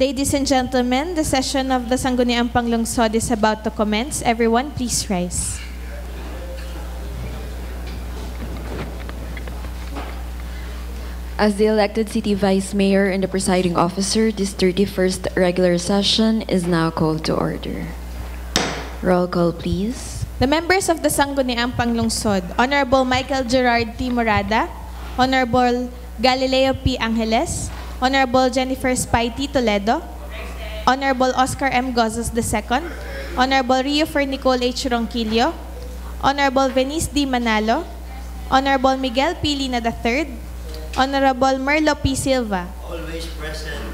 Ladies and gentlemen, the session of the Sangguniang Panglungsod is about to commence. Everyone, please rise. As the elected City Vice Mayor and the presiding officer, this 31st regular session is now called to order. Roll call, please. The members of the Sangguniang Panglungsod, Honorable Michael Gerard T. Morada, Honorable Galileo P. Angeles, Honorable Jennifer Spy-T. Toledo, Honorable Oscar M. Gozos II, Honorable Rio Fernicol H. Ronquillo, Honorable Venice D. Manalo, Honorable Miguel P. Lina III, Honorable Merlo P. Silva, always present.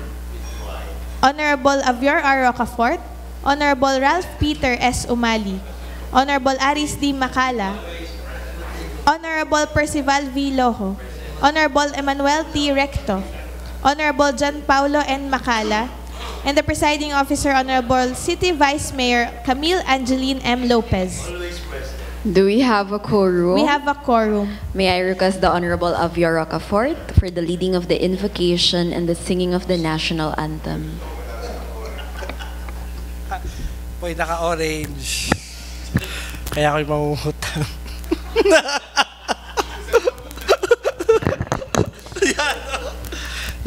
Honorable Avior R. Rocafort, Honorable Ralph Peter S. Umali, Honorable Aris D. Macala, Honorable Percival V. Lojo, Honorable Emmanuel T. Recto, Honorable John Paulo N. Macala, and the presiding officer, Honorable City Vice Mayor Camille Angeline M. Lopez. Always present. Do we have a quorum? We have a quorum. May I request the Honorable Avior Rocafort for the leading of the invocation and the singing of the national anthem. Po'y naka-orange. Kaya ako'y mamumutang.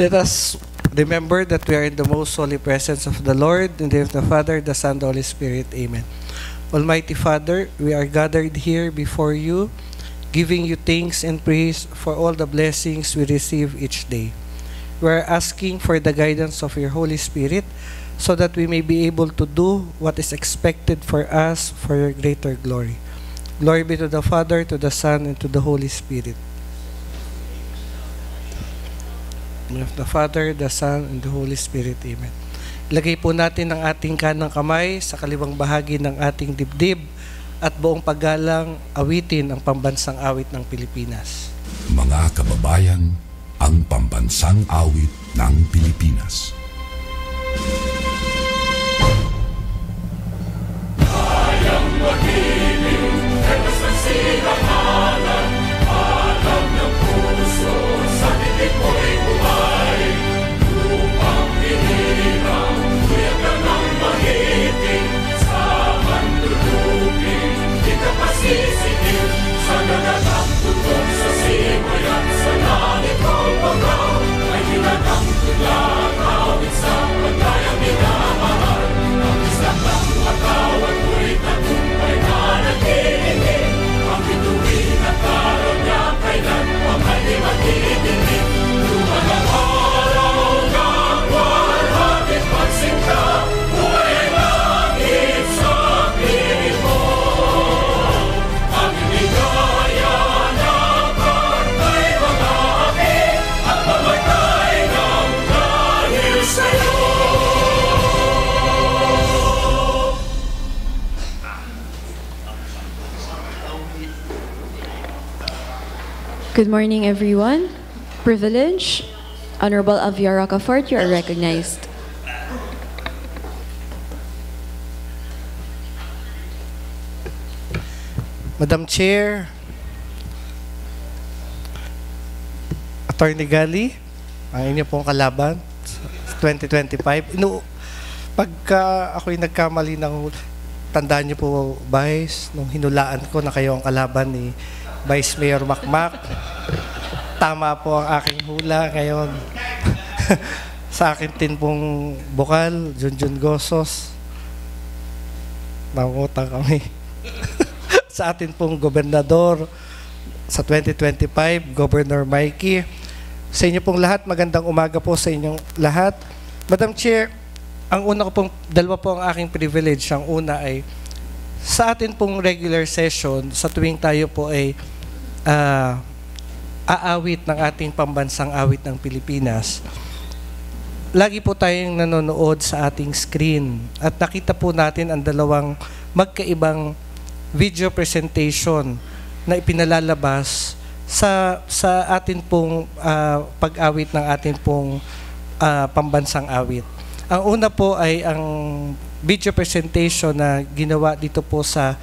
Let us remember that we are in the most holy presence of the Lord, in the name of the Father, the Son, the Holy Spirit. Amen. Almighty Father, we are gathered here before you, giving you thanks and praise for all the blessings we receive each day. We are asking for the guidance of your Holy Spirit so that we may be able to do what is expected for us for your greater glory. Glory be to the Father, to the Son, and to the Holy Spirit. In the name of the Father, the Son, and the Holy Spirit. Amen. Ilagay po natin ang ating kanang kamay sa kaliwang bahagi ng ating dibdib at buong paggalang awitin ang pambansang awit ng Pilipinas. Mga kababayan, ang pambansang awit ng Pilipinas. Kayang magiliw, etos ng sinamalan, alam ng puso, sa titik mo'y buhay. Upang hinirang, kuya ka ng magiting, sa mandulupin, di ka pasisitil, sa dagatang tutok sa simuyan, sa langit kong bagaw, ay hinatang tulang, awit sa paglayang minamahal, ang isang ng katawan mo'y tagumpay na naghihiling, ang bituin at araw niya kailan pa may di magdidinig. Luman ang araw ng walhati pagsinta, buhay ay langit sa piling mo. Ang inigaya ng kartay mga api, at mamatay ng dahil sa'yo. Good morning, everyone. Privilege, Honorable Avior Rocafort, you are recognized. Madam Chair, Attorney Gali, ang inyo pong kalaban sa 2025. Pagka ako'y nagkamali ng tandaan niyo po, Vice, nung hinulaan ko na kayo ang kalaban ni Vice Mayor Makmak. Tama po ang aking hula ngayon. Sa akin din pong bukal, Junjun Gozos. Mangutang kami. Sa atin pong gobernador sa 2025, Governor Mikey. Sa inyo pong lahat, magandang umaga po sa inyong lahat. Madam Chair, ang una ko pong, dalawa po ang aking privilege. Ang una ay, sa atin pong regular session, sa tuwing tayo po ay aawit ng ating pambansang awit ng Pilipinas, lagi po tayong nanonood sa ating screen at nakita po natin ang dalawang magkaibang video presentation na ipinalalabas sa atin pong pag-awit ng atin pong pambansang awit. Ang una po ay ang video presentation na ginawa dito po sa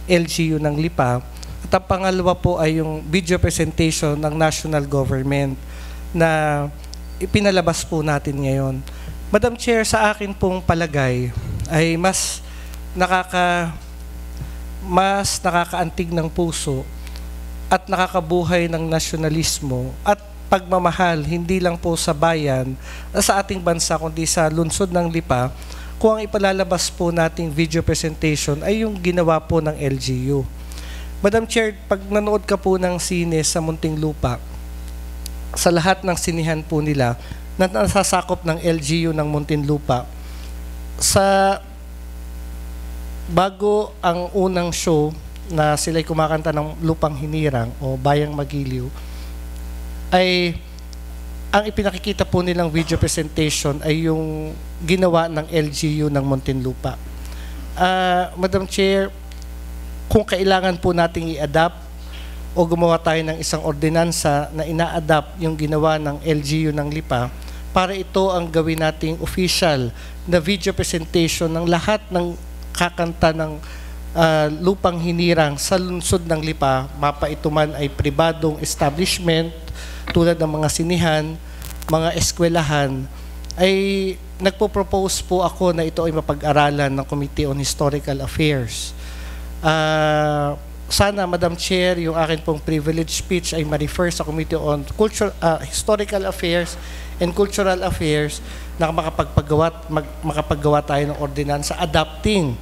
LGU ng Lipa. At ang pangalawa po ay yung video presentation ng national government na ipinalabas po natin ngayon. Madam Chair, sa akin pong palagay ay mas nakakaantig ng puso at nakakabuhay ng nasyonalismo at pagmamahal hindi lang po sa bayan, sa ating bansa, kundi sa lungsod ng Lipa, kung ang ipalalabas po nating video presentation ay yung ginawa po ng LGU. Madam Chair, pag nanood ka po ng sine sa Muntinlupa, sa lahat ng sinihan po nila na nasasakop ng LGU ng Muntinlupa, bago ang unang show na sila'y kumakanta ng Lupang Hinirang o Bayang Magiliw, ay ang ipinakikita po nilang video presentation ay yung ginawa ng LGU ng Muntinlupa. Madam Chair, kung kailangan po nating i-adapt o gumawa tayo ng isang ordinansa na ina-adapt yung ginawa ng LGU ng Lipa, para ito ang gawin nating official na video presentation ng lahat ng kakanta ng Lupang Hinirang sa lungsod ng Lipa, mapa ito man ay pribadong establishment tulad ng mga sinihan, mga eskwelahan, ay nagpo-propose po ako na ito ay mapag-aralan ng Committee on Historical Affairs. Sana, Madam Chair, yung akin pong privilege speech ay ma-refer sa Committee on Historical Affairs and Cultural Affairs na makapaggawa tayo ng ordinansa adapting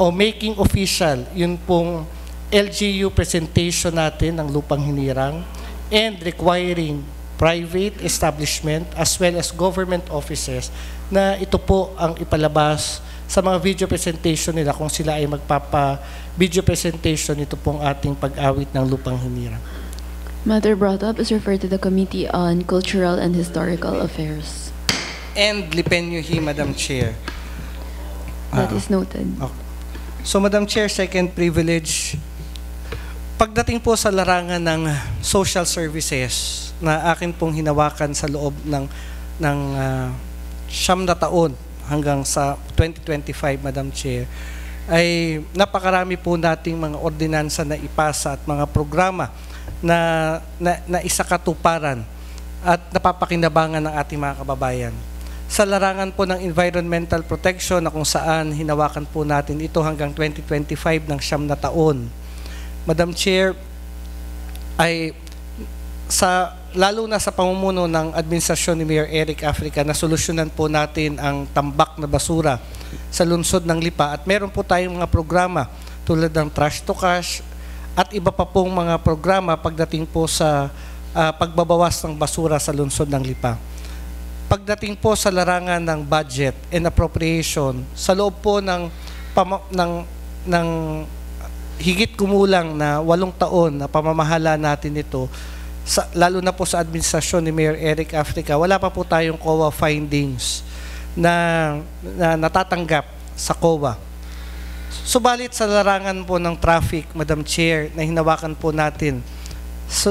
o making official yun pong LGU presentation natin ng Lupang Hinirang and requiring private establishment as well as government offices na ito po ang ipalabas sa mga video presentation nila kung sila ay magpapa-video presentation ito pong ating pag-awit ng Lupang Hinirang. Matter brought up is referred to the Committee on Cultural and Historical Affairs. And Lipenyuhi, Madam Chair. That is noted. Okay. So, Madam Chair, second privilege, pagdating po sa larangan ng social services na akin pong hinawakan sa loob ng 9 na taon hanggang sa 2025, Madam Chair, ay napakarami po nating mga ordinansa na ipasa at mga programa na isakatuparan at napapakinabangan ng ating mga kababayan. Sa larangan po ng environmental protection na kung saan hinawakan po natin ito hanggang 2025 ng 9 na taon. Madam Chair, ay lalo na sa pamumuno ng administrasyon ni Mayor Eric Africa na solusyonan po natin ang tambak na basura sa lungsod ng Lipa at meron po tayong mga programa tulad ng Trash to Cash at iba pa pong mga programa pagdating po sa pagbabawas ng basura sa lungsod ng Lipa. Pagdating po sa larangan ng budget and appropriation, sa loob po ng higit kumulang na 8 taon na pamamahala natin ito, lalo na po sa administrasyon ni Mayor Eric Africa, wala pa po tayong COA findings na natatanggap sa COA. Subalit sa larangan po ng traffic, Madam Chair, na hinawakan po natin,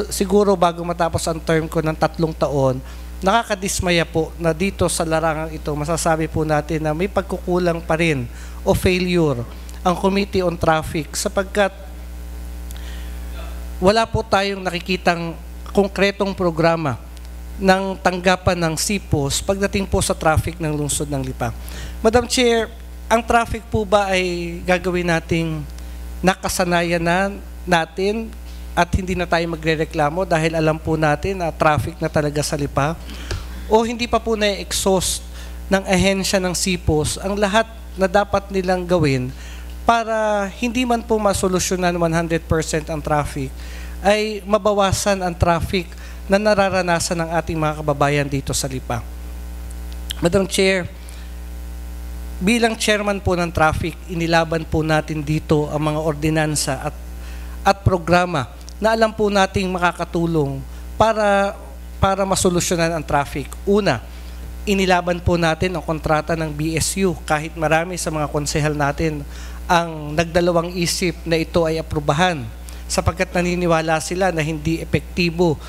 siguro bago matapos ang term ko ng 3 taon, nakakadismaya po na dito sa larangang ito, masasabi po natin na may pagkukulang pa rin o failure ang Committee on Traffic sapagkat wala po tayong nakikitang konkretong programa ng tanggapan ng SIPOS pagdating po sa traffic ng lungsod ng Lipa. Madam Chair, ang traffic po ba ay gagawin nating nakasanayan natin at hindi na tayo magrereklamo dahil alam po natin na traffic na talaga sa Lipa? O hindi pa po na-exhaust ng ahensya ng SIPOS ang lahat na dapat nilang gawin para hindi man po masolusyonan 100% ang traffic, ay mabawasan ang traffic na nararanasan ng ating mga kababayan dito sa Lipa. Madam Chair, bilang chairman po ng traffic, inilaban po natin dito ang mga ordinansa at programa na alam po nating makakatulong para masolusyonan ang traffic. Una, inilaban po natin ang kontrata ng BSU kahit marami sa mga konsehal natin ang nagdalawang isip na ito ay aprubahan sapagkat naniniwala sila na hindi epektibo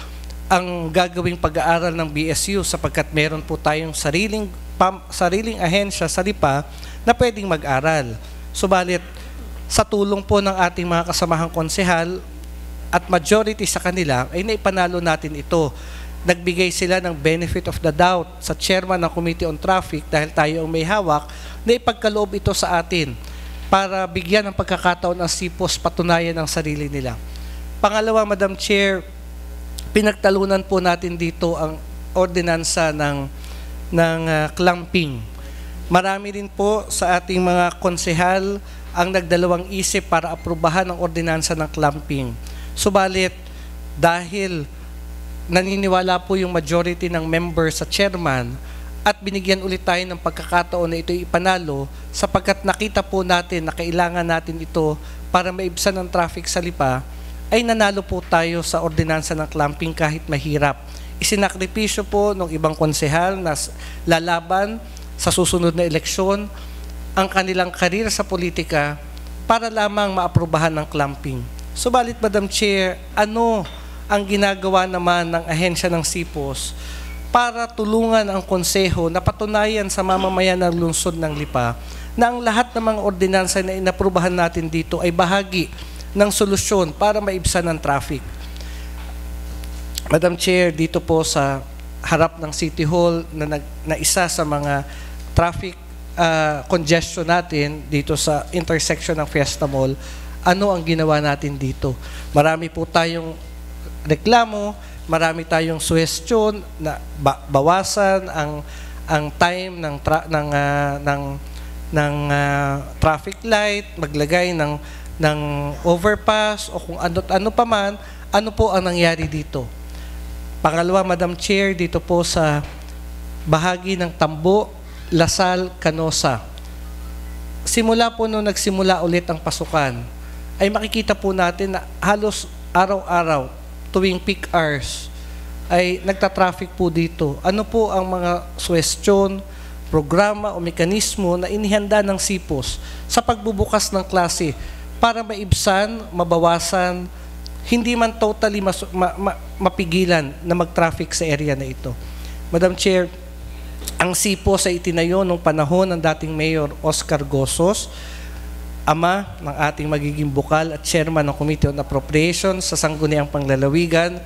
ang gagawing pag-aaral ng BSU sapagkat meron po tayong sariling ahensya sa Lipa na pwedeng mag-aral. Subalit, sa tulong po ng ating mga kasamahang konsehal at majority sa kanila, ay naipanalo natin ito. nagbigay sila ng benefit of the doubt sa chairman ng Committee on Traffic dahil tayo ang may hawak, na ipagkaloob ito sa atin para bigyan ng pagkakataon ang SIPOS patunayan ang sarili nila. Pangalawa, Madam Chair, pinagtalunan po natin dito ang ordinansa ng clamping. Marami rin po sa ating mga konsehal ang nagdalawang isip para aprubahan ang ordinansa ng clamping. Subalit, dahil naniniwala po yung majority ng members sa chairman at binigyan ulit tayo ng pagkakataon na ito ipanalo sapagkat nakita po natin na kailangan natin ito para maibsan ang traffic sa Lipa, ay nanalo po tayo sa ordinansa ng clamping kahit mahirap. Isinakripisyo po ng ibang konsehal na lalaban sa susunod na eleksyon ang kanilang karir sa politika para lamang maaprubahan ng clamping. Subalit, Madam Chair, ano ang ginagawa naman ng ahensya ng SIPOS para tulungan ang konseho na patunayan sa mamamayan ng lungsod ng Lipa na ang lahat ng mga ordinansa na inaprubahan natin dito ay bahagi ng solusyon para maibsan ang traffic. Madam Chair, dito po sa harap ng City Hall na isa sa mga traffic congestion natin dito sa intersection ng Fiesta Mall, ano ang ginawa natin dito? Marami po tayong reklamo, marami tayong suggestion na bawasan ang time ng traffic light, maglagay ng overpass o kung ano pa man, ano po ang nangyari dito. Pangalawa, Madam Chair, dito po sa bahagi ng Tambo, Lasal, Canosa. Simula po nung nagsimula ulit ang pasukan, ay makikita po natin na halos araw-araw, tuwing peak hours, ay nagtatraffic po dito. Ano po ang mga suggestion, programa o mekanismo na inihanda ng SIPOS sa pagbubukas ng klase para maibsan, mabawasan, hindi man totally mapigilan na mag-traffic sa area na ito. Madam Chair, ang SIPOS ay itinayo nung panahon ng dating Mayor Oscar Gosos, ama ng ating magiging bukal at chairman ng Committee on Appropriations sa Sangguniang Panglalawigan.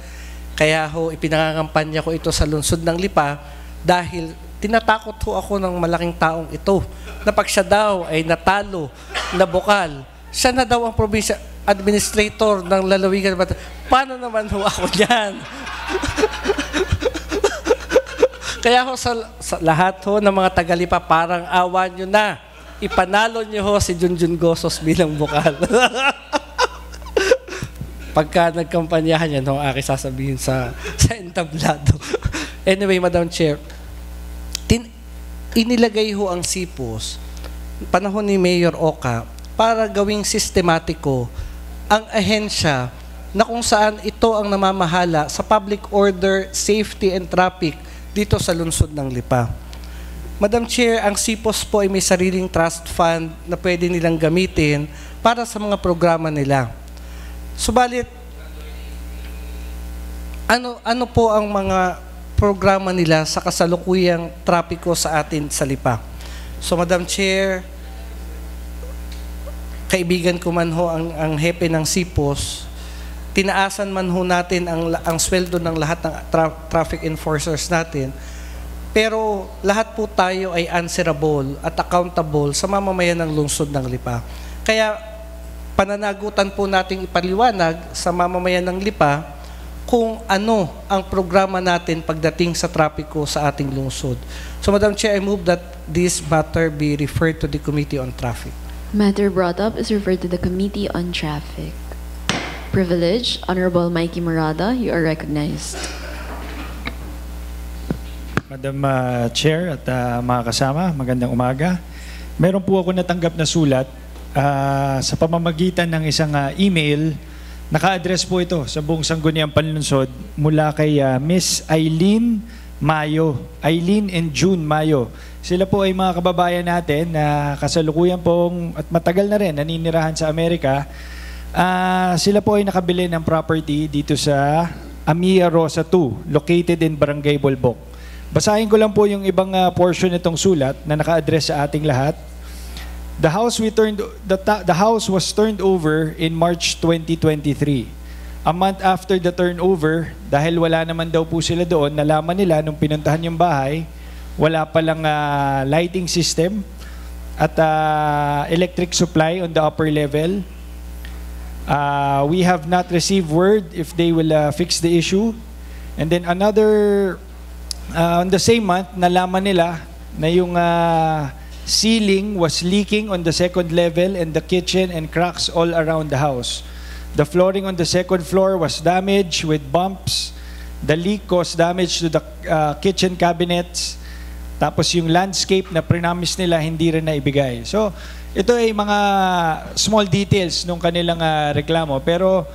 Kaya ho, ipinangangampanya ko ito sa lungsod ng Lipa dahil tinatakot ho ako ng malaking taong ito na pag siya daw ay natalo na bukal, siya na daw ang probinsya administrator ng lalawigan. Paano naman ho ako niyan? Kaya ho sa lahat ho ng mga taga-Lipa, parang awa nyo na. Ipanalo niyo ho si Junjun Gosos bilang bukal. Pagka nagkampanyahan yan, ho, aking sasabihin sa entablado. Anyway, Madam Chair, inilagay ho ang SIPOS, panahon ni Mayor Oka, para gawing sistematiko ang ahensya na kung saan ito ang namamahala sa public order, safety, and traffic dito sa lungsod ng Lipa. Madam Chair, ang SIPOS po ay may sariling trust fund na pwede nilang gamitin para sa mga programa nila. Subalit, ano po ang mga programa nila sa kasalukuyang trapiko sa atin sa Lipa? So, Madam Chair, kaibigan ko man ho ang hepe ng SIPOS, tinaasan man ho natin ang sweldo ng lahat ng traffic enforcers natin, pero lahat po tayo ay answerable at accountable sa mamamayan ng lungsod ng Lipa. Kaya pananagutan po nating ipaliwanag sa mamamayan ng Lipa kung ano ang programa natin pagdating sa trapiko sa ating lungsod. So, Madam Chair, I move that this matter be referred to the Committee on Traffic. Matter brought up is referred to the Committee on Traffic. Privilege, Honorable Mikey Morada, you are recognized. Madam Chair at mga kasama, magandang umaga. Meron po ako natanggap na sulat sa pamamagitan ng isang email. Naka-address po ito sa buong Sangguniang Panlunsod mula kay Miss Eileen Mayo. Eileen and June Mayo. Sila po ay mga kababayan natin na kasalukuyan pong at matagal na rin naninirahan sa Amerika. Sila po ay nakabili ng property dito sa Amia Rosa 2, located in Barangay Bolbok. Basahin ko lang po yung ibang portion nitong sulat na naka-address sa ating lahat. The house was turned over in March 2023. A month after the turnover, dahil wala naman daw po sila doon, nalaman nila nung pinuntahan yung bahay, wala palang lighting system at electric supply on the upper level. We have not received word if they will fix the issue. And then another, on the same month, nalaman nila na yung ceiling was leaking on the second level and the kitchen and cracks all around the house. The flooring on the second floor was damaged with bumps. The leak caused damage to the kitchen cabinets. Tapos yung landscape na promise nila hindi rin naibigay. So, ito ay mga small details nung kanilang reklamo. Pero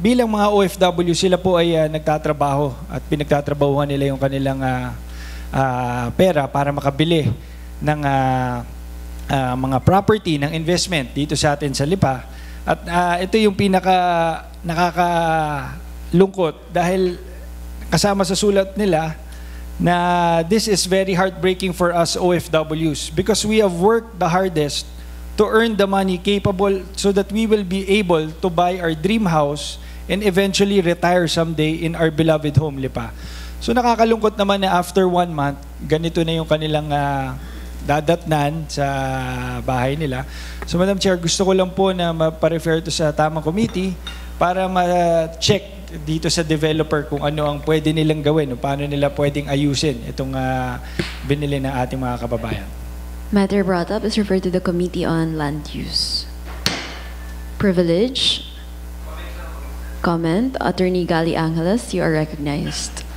bilang mga OFW, sila po ay nagtatrabaho at pinagtatrabahuhan nila yung kanilang pera para makabili ng mga property, ng investment dito sa atin sa Lipa. At ito yung nakakalungkot dahil kasama sa sulat nila na this is very heartbreaking for us OFWs because we have worked the hardest to earn the money capable so that we will be able to buy our dream house and eventually retire someday in our beloved home, Lipa. So nakakalungkot naman na after 1 month, ganito na yung kanilang dadatnan sa bahay nila. So Madam Chair, gusto ko lang po na ma-refer to sa tamang committee para ma-check dito sa developer kung ano ang pwede nilang gawin o paano nila pwedeng ayusin itong binili ng ating mga kababayan. Matter brought up is referred to the Committee on Land Use. Privilege. Comment. Attorney Gali Angeles, you are recognized.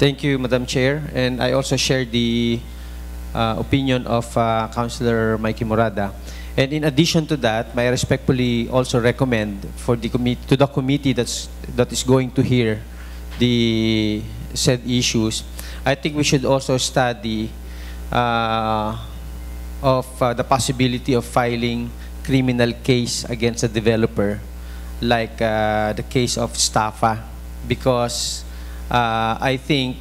Thank you, Madam Chair. And I also share the opinion of Councilor Mikey Morada. And in addition to that, I respectfully also recommend for the committee that is going to hear the said issues. I think we should also study of the possibility of filing criminal case against a developer, like the case of Staffa, because I think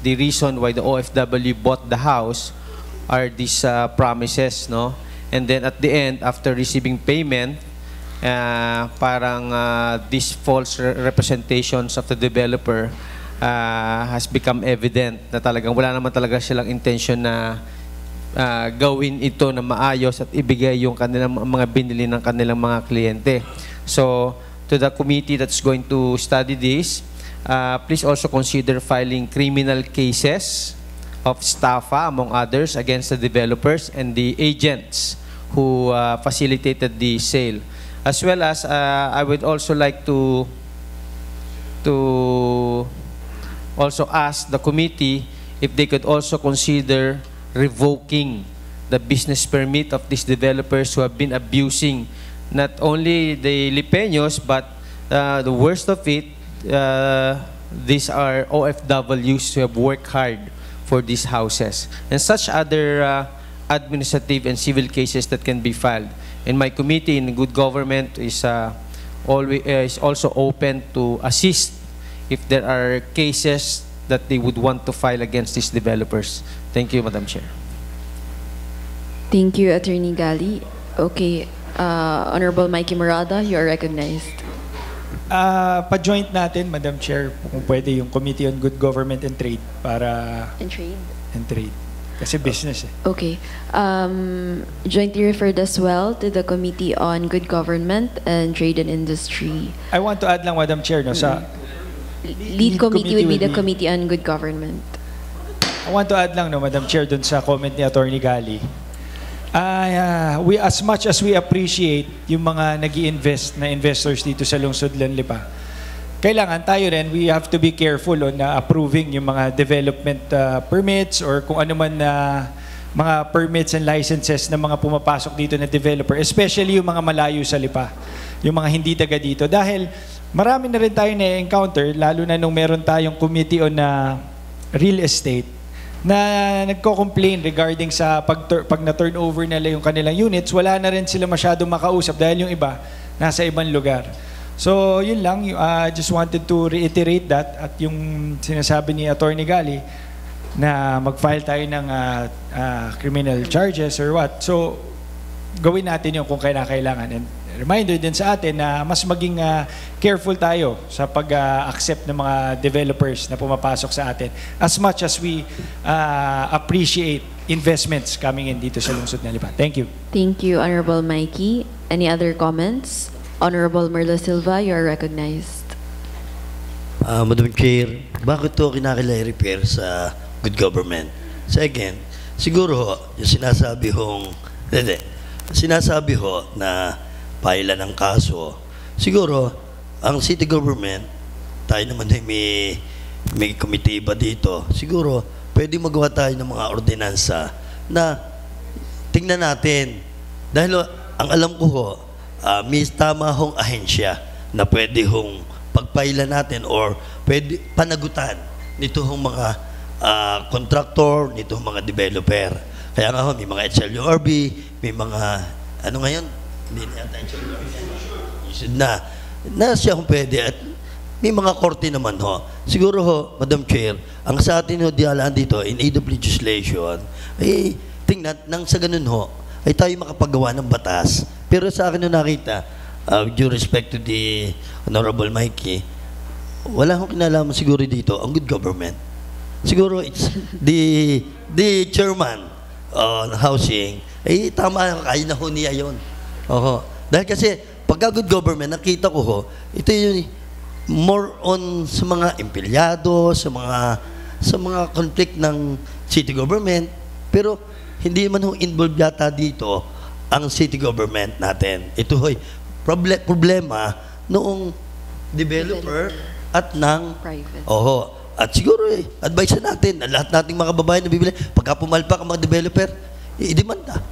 the reason why the OFW bought the house are these promises, no? And then at the end, after receiving payment, parang these false representations of the developer has become evident na talagang wala naman talaga silang intention na gawin ito na maayos at ibigay yung kanilang mga binili ng kanilang mga kliyente. So, to the committee that's going to study this, please also consider filing criminal cases of Staffa, among others, against the developers and the agents who facilitated the sale. As well as, I would also like to also ask the committee if they could also consider revoking the business permit of these developers who have been abusing not only the Lipeños, but the worst of it, these are OFWs who have worked hard for these houses, and such other administrative and civil cases that can be filed. And my committee in good government is also open to assist if there are cases that they would want to file against these developers. Thank you, Madam Chair. Thank you, Attorney Gali. Okay, Honorable Mikey Morada, you are recognized. Pa-joint natin, Madam Chair, kung pwede yung Committee on Good Government and Trade para... And trade? And trade. Kasi business eh. Okay. Jointly referred as well to the Committee on Good Government and Trade and Industry. I want to add lang, Madam Chair, no, sa... Lead committee would be the Committee on Good Government. I want to add lang, no, Madam Chair, dun sa comment ni Attorney Gali. We, as much as we appreciate yung mga nag-i-invest na investors dito sa Lungsod Lanlipa, kailangan tayo rin, we have to be careful on approving yung mga development permits or kung ano man na mga permits and licenses na mga pumapasok dito na developer, especially yung mga malayo sa Lipa, yung mga hindi taga dito. Dahil marami na rin tayo na-encounter, lalo na nung meron tayong committee on real estate, na nagko-complain regarding sa pag na-turnover nila yung kanilang units, wala na rin sila masyadong makausap dahil yung iba nasa ibang lugar. So, yun lang. Just wanted to reiterate that at yung sinasabi ni Attorney Gali na mag-file tayo ng criminal charges or what. So, gawin natin yung kung kailangan. And reminder din sa atin na mas maging careful tayo sa pag-accept ng mga developers na pumapasok sa atin as much as we appreciate investments coming in dito sa lungsod ng Lipa. Thank you. Thank you, Honorable Mikey. Any other comments? Honorable Merlo Silva, you are recognized. Madam Chair, bakit ito kinakilay-repair sa good government? Second, siguro yung sinasabi ho na pailan ng kaso, siguro ang city government, tayo naman ay may komitiba dito, siguro pwede magawa tayo ng mga ordinansa na tingnan natin. Dahil ang alam ko ho, may tama hong ahensya na pwede hong pagpailan natin or pwede panagutan nito hong mga contractor, nito hong mga developer. Kaya nga ho, may mga HLURB, may mga, ano ngayon? Hindi na yata HLURB. Na siya hong pwede at may mga korte naman ho. Siguro ho, Madam Chair, ang sa atin ho dialaan dito in aid of legislation, ay tingnan, nang sa ganun ho, ay tayo makapagawa ng batas. Pero sa akin ho nakita, with due respect to the Honorable Mikey, wala akong kinalaman siguro dito ang good government. Siguro it's the chairman on housing, tama, kaya na ho niya yun. Dahil kasi, pagka good government, nakita ko ho, ito yun, more on sa mga empleyado, sa mga conflict ng city government, pero hindi man ho involved yata dito ang city government natin. Ito ho'y problema noong developer at ng private. At siguro advice natin na lahat nating mga babae na bibili, pagka pumalpak ang mga developer, i-demanda.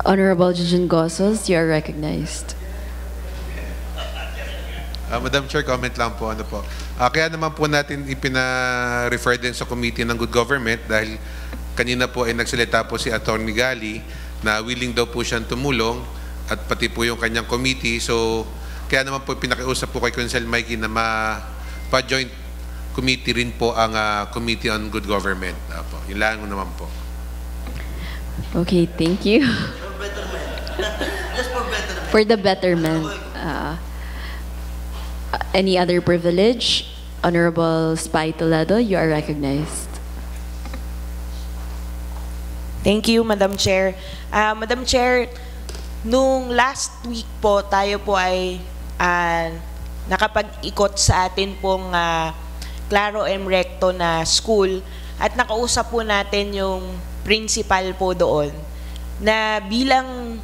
Honorable Jujun Gosos, you are recognized. Madam Chair, comment lang po. Kaya naman po natin ipina-refer din sa Committee ng Good Government dahil kanina po ay nagsalita po si Attorney Gali na willing daw po siyang tumulong at pati po yung kanyang committee. So, kaya naman po pinakiusap po kay Council Mikey na pa-joint committee rin po ang Committee on Good Government. Yun lang naman po. Okay, thank you. Just for betterment. For the betterment. Any other privilege? Honorable Spy Toledo, you are recognized. Thank you, Madam Chair. Madam Chair, nung last week po, tayo po ay nakapag-ikot sa atin pong Claro M. Recto na school at nakausap po natin yung principal po doon na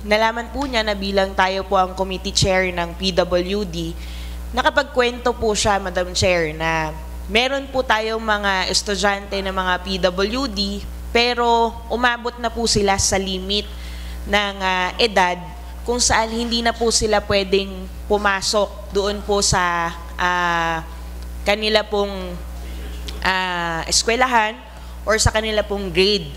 nalaman po niya na bilang tayo po ang committee chair ng PWD, nakapagkwento po siya, Madam Chair, na meron po tayong mga estudyante ng mga PWD pero umabot na po sila sa limit ng edad kung saan hindi na po sila pwedeng pumasok doon po sa kanila pong eskwelahan or sa kanila pong grade.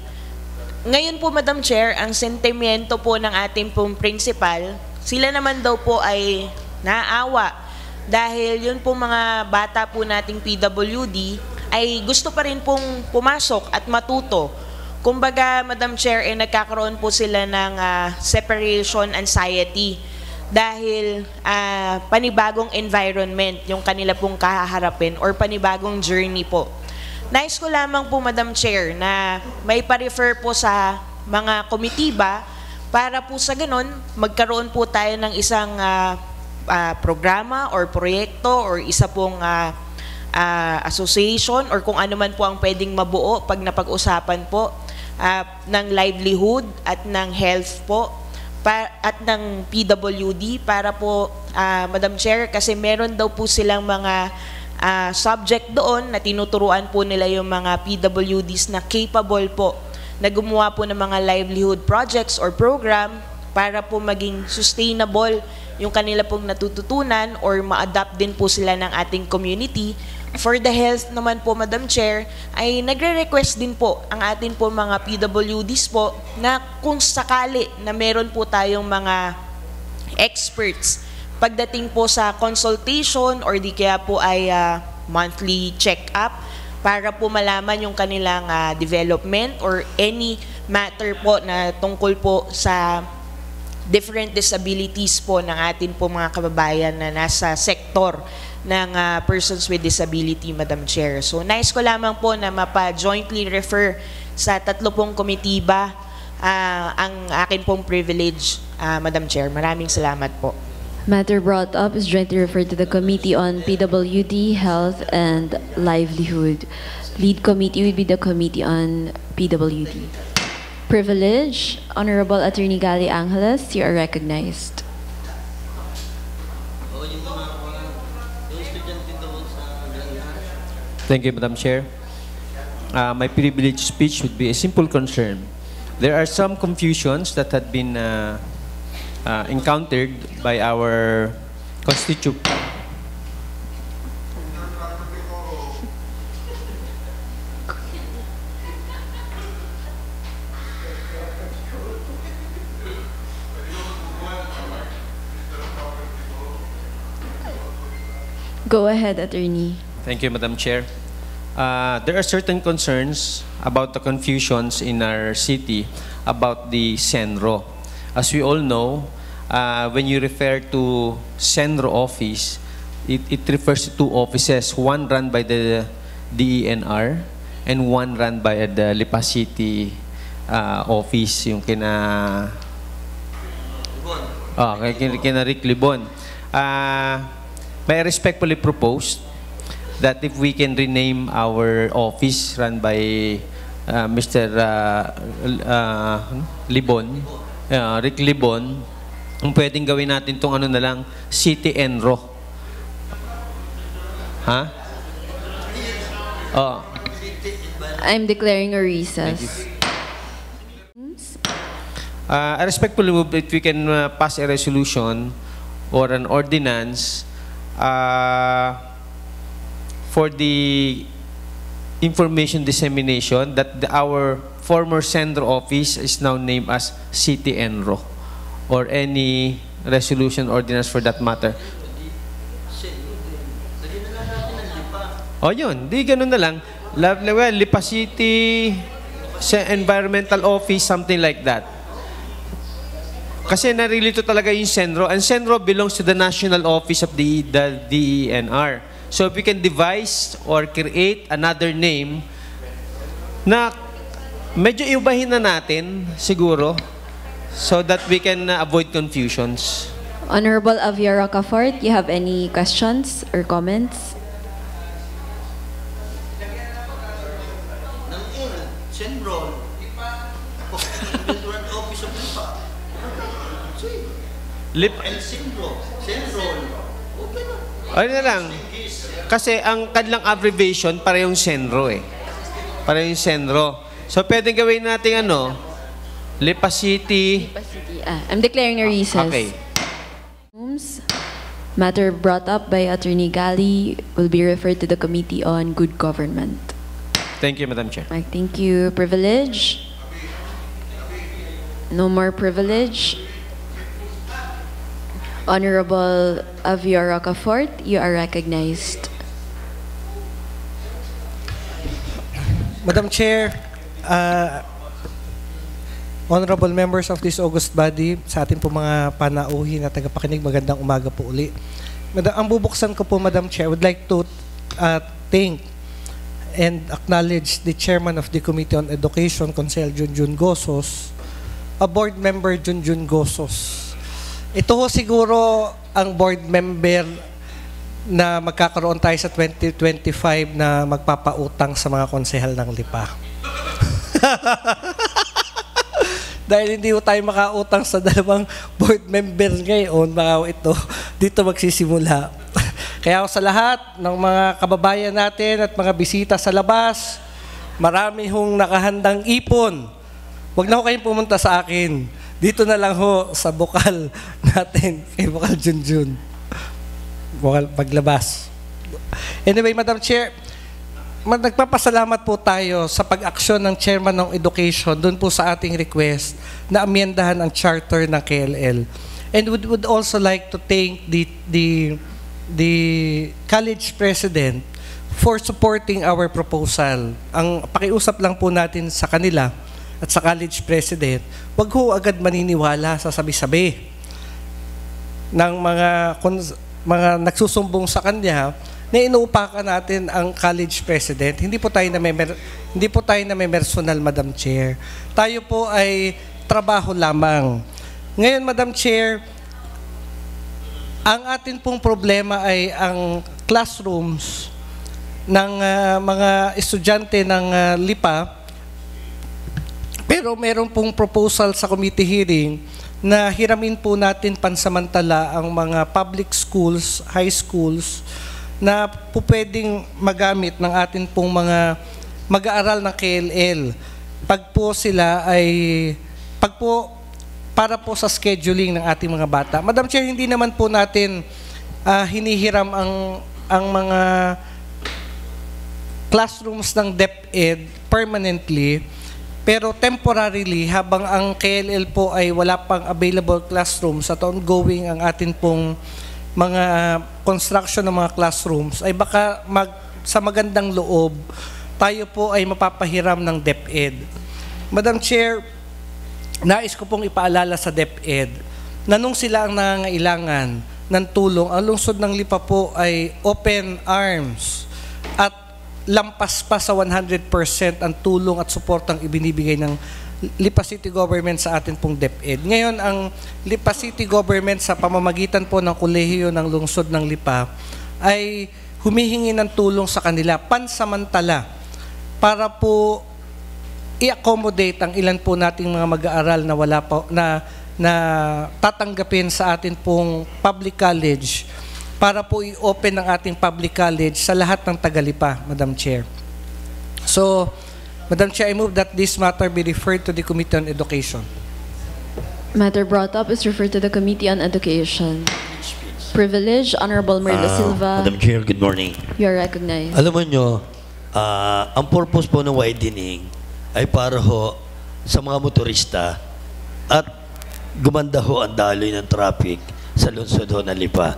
Ngayon po, Madam Chair, ang sentimiento po ng ating pong principal, sila naman daw po ay naawa dahil yun po mga bata po nating PWD ay gusto pa rin pong pumasok at matuto. Kumbaga, Madam Chair, nagkakaroon po sila ng separation anxiety dahil panibagong environment yung kanila pong kaharapin or panibagong journey po. Nais ko lamang po, Madam Chair, na may pa-refer po sa mga komitiba para po sa ganun, magkaroon po tayo ng isang programa or proyekto or isa pong association or kung ano man po ang pwedeng mabuo pag napag-usapan po ng livelihood at ng health po at ng PWD para po, Madam Chair, kasi meron daw po silang mga subject doon na tinuturuan po nila yung mga PWDs na capable po na gumawa po ng mga livelihood projects or program para po maging sustainable yung kanila pong natututunan or ma-adapt din po sila ng ating community. For the health naman po, Madam Chair, ay nagre-request din po ang atin po mga PWDs po na kung sakali na meron po tayong mga experts pagdating po sa consultation or di kaya po ay monthly check-up para po malaman yung kanilang development or any matter po na tungkol po sa different disabilities po ng atin po mga kababayan na nasa sektor ng persons with disability, Madam Chair. So, nais ko lamang po na mapa-jointly refer sa 3 pong komitiba ang akin pong privilege, Madam Chair. Maraming salamat po. Matter brought up is jointly referred to the Committee on PWD, Health, and Livelihood. Lead committee would be the Committee on PWD. Privilege, Honorable Attorney Gali Angeles, you are recognized. Thank you, Madam Chair. My privilege speech would be a simple concern. There are some confusions that had been encountered by our constituent. Go ahead, Attorney. Thank you, Madam Chair. There are certain concerns about the confusions in our city about the Senro. As we all know, when you refer to Senro office, it refers to 2 offices, one run by the DENR and one run by the Lipa City office, yung kina Rick Libon. May I respectfully propose that if we can rename our office run by Mr. Libon, Rick Libon, kung pwedeng gawin natin itong ano na lang, City Enro. Ha? Oh. I'm declaring a recess. I respectfully move that we can pass a resolution or an ordinance for the information dissemination that our former Senro office is now named as City Enro, or any resolution ordinance for that matter. O yun, di ganun na lang. Lipa City Environmental Office, something like that. Kasi narilito talaga yung Senro. And Senro belongs to the National Office of the DENR. So if we can devise or create another name na medyo iubahin na natin, siguro, so that we can avoid confusions. Honorable Avia Rocafort, you have any questions or comments? Ano na lang? Kasi ang kanilang abbreviation para yung Senro eh. Para yung Senro. So pwedeng gawin natin ano? Lipa City. I'm declaring a recess. Okay. Matter brought up by Attorney Gali will be referred to the Committee on Good Government. Thank you, Madam Chair. Thank you. Privilege? No more privilege. Honorable Avia Rocafort, you are recognized. Madam Chair, honorable members of this august body, sa ating po mga panauhin na tagapakinig, magandang umaga po uli. Ang bubuksan ko po, Madam Chair, I would like to thank and acknowledge the Chairman of the Committee on Education, Consel Junjun Gosos, a board member Junjun Gosos. Ito ho siguro ang board member na magkakaroon tayo sa 2025 na magpapautang sa mga konsehal ng Lipa. Dahil hindi ho tayo makautang sa 2 board member ngayon, baka ito dito magsisimula. Kaya sa lahat ng mga kababayan natin at mga bisita sa labas, marami hong nakahandang ipon. Huwag na ho kayong pumunta sa akin. Dito na lang ho sa bukal natin, kay Bukal Junjun. Bukal paglabas. Anyway, Madam Chair, nagpapasalamat po tayo sa pag-aksyon ng Chairman ng Education doon po sa ating request na amyendahan ang charter ng KLL. And would also like to thank the college president for supporting our proposal. Ang pakiusap lang po natin sa kanila, at sa college president, wag ho agad maniniwala sa sabi-sabi ng mga nagsusumbong sa kanya na inuupakan natin ang college president. Hindi po tayo na may personal, Madam Chair. Tayo po ay trabaho lamang. Ngayon, Madam Chair, ang atin pong problema ay ang classrooms ng mga estudyante ng LIPA. Pero meron pong proposal sa committee hearing na hiramin po natin pansamantala ang mga public schools, high schools, na po pwedeng magamit ng atin pong mga mag-aaral ng KLL. Para po sa scheduling ng ating mga bata. Madam Chair, hindi naman po natin hinihiram ang mga classrooms ng DepEd permanently, pero temporarily, habang ang KLL po ay wala pang available classrooms at ongoing ang atin pong mga construction ng mga classrooms, ay baka sa magandang loob, tayo po ay mapapahiram ng DepEd. Madam Chair, nais ko pong ipaalala sa DepEd na nung sila ang nangangailangan ng tulong, ang lungsod ng LIPA po ay open arms at lampas pa sa 100% ang tulong at suportang ibinibigay ng Lipa City Government sa atin pong DepEd. Ngayon, ang Lipa City Government sa pamamagitan po ng kolehiyo ng lungsod ng Lipa ay humihingi ng tulong sa kanila pansamantala para po i-accommodate ang ilan po nating mga mag-aaral na wala pa na tatanggapin sa atin pong public college para po i-open ang ating public college sa lahat ng taga-Lipa, Madam Chair. So, Madam Chair, I move that this matter be referred to the Committee on Education. Matter brought up is referred to the Committee on Education. Privilege, Honorable Merla Silva. Madam Chair, good morning. You are recognized. Alam mo nyo, ang purpose po ng widening ay para ho sa mga motorista at gumanda ho ang daloy ng traffic sa lungsod ho ng Lipa.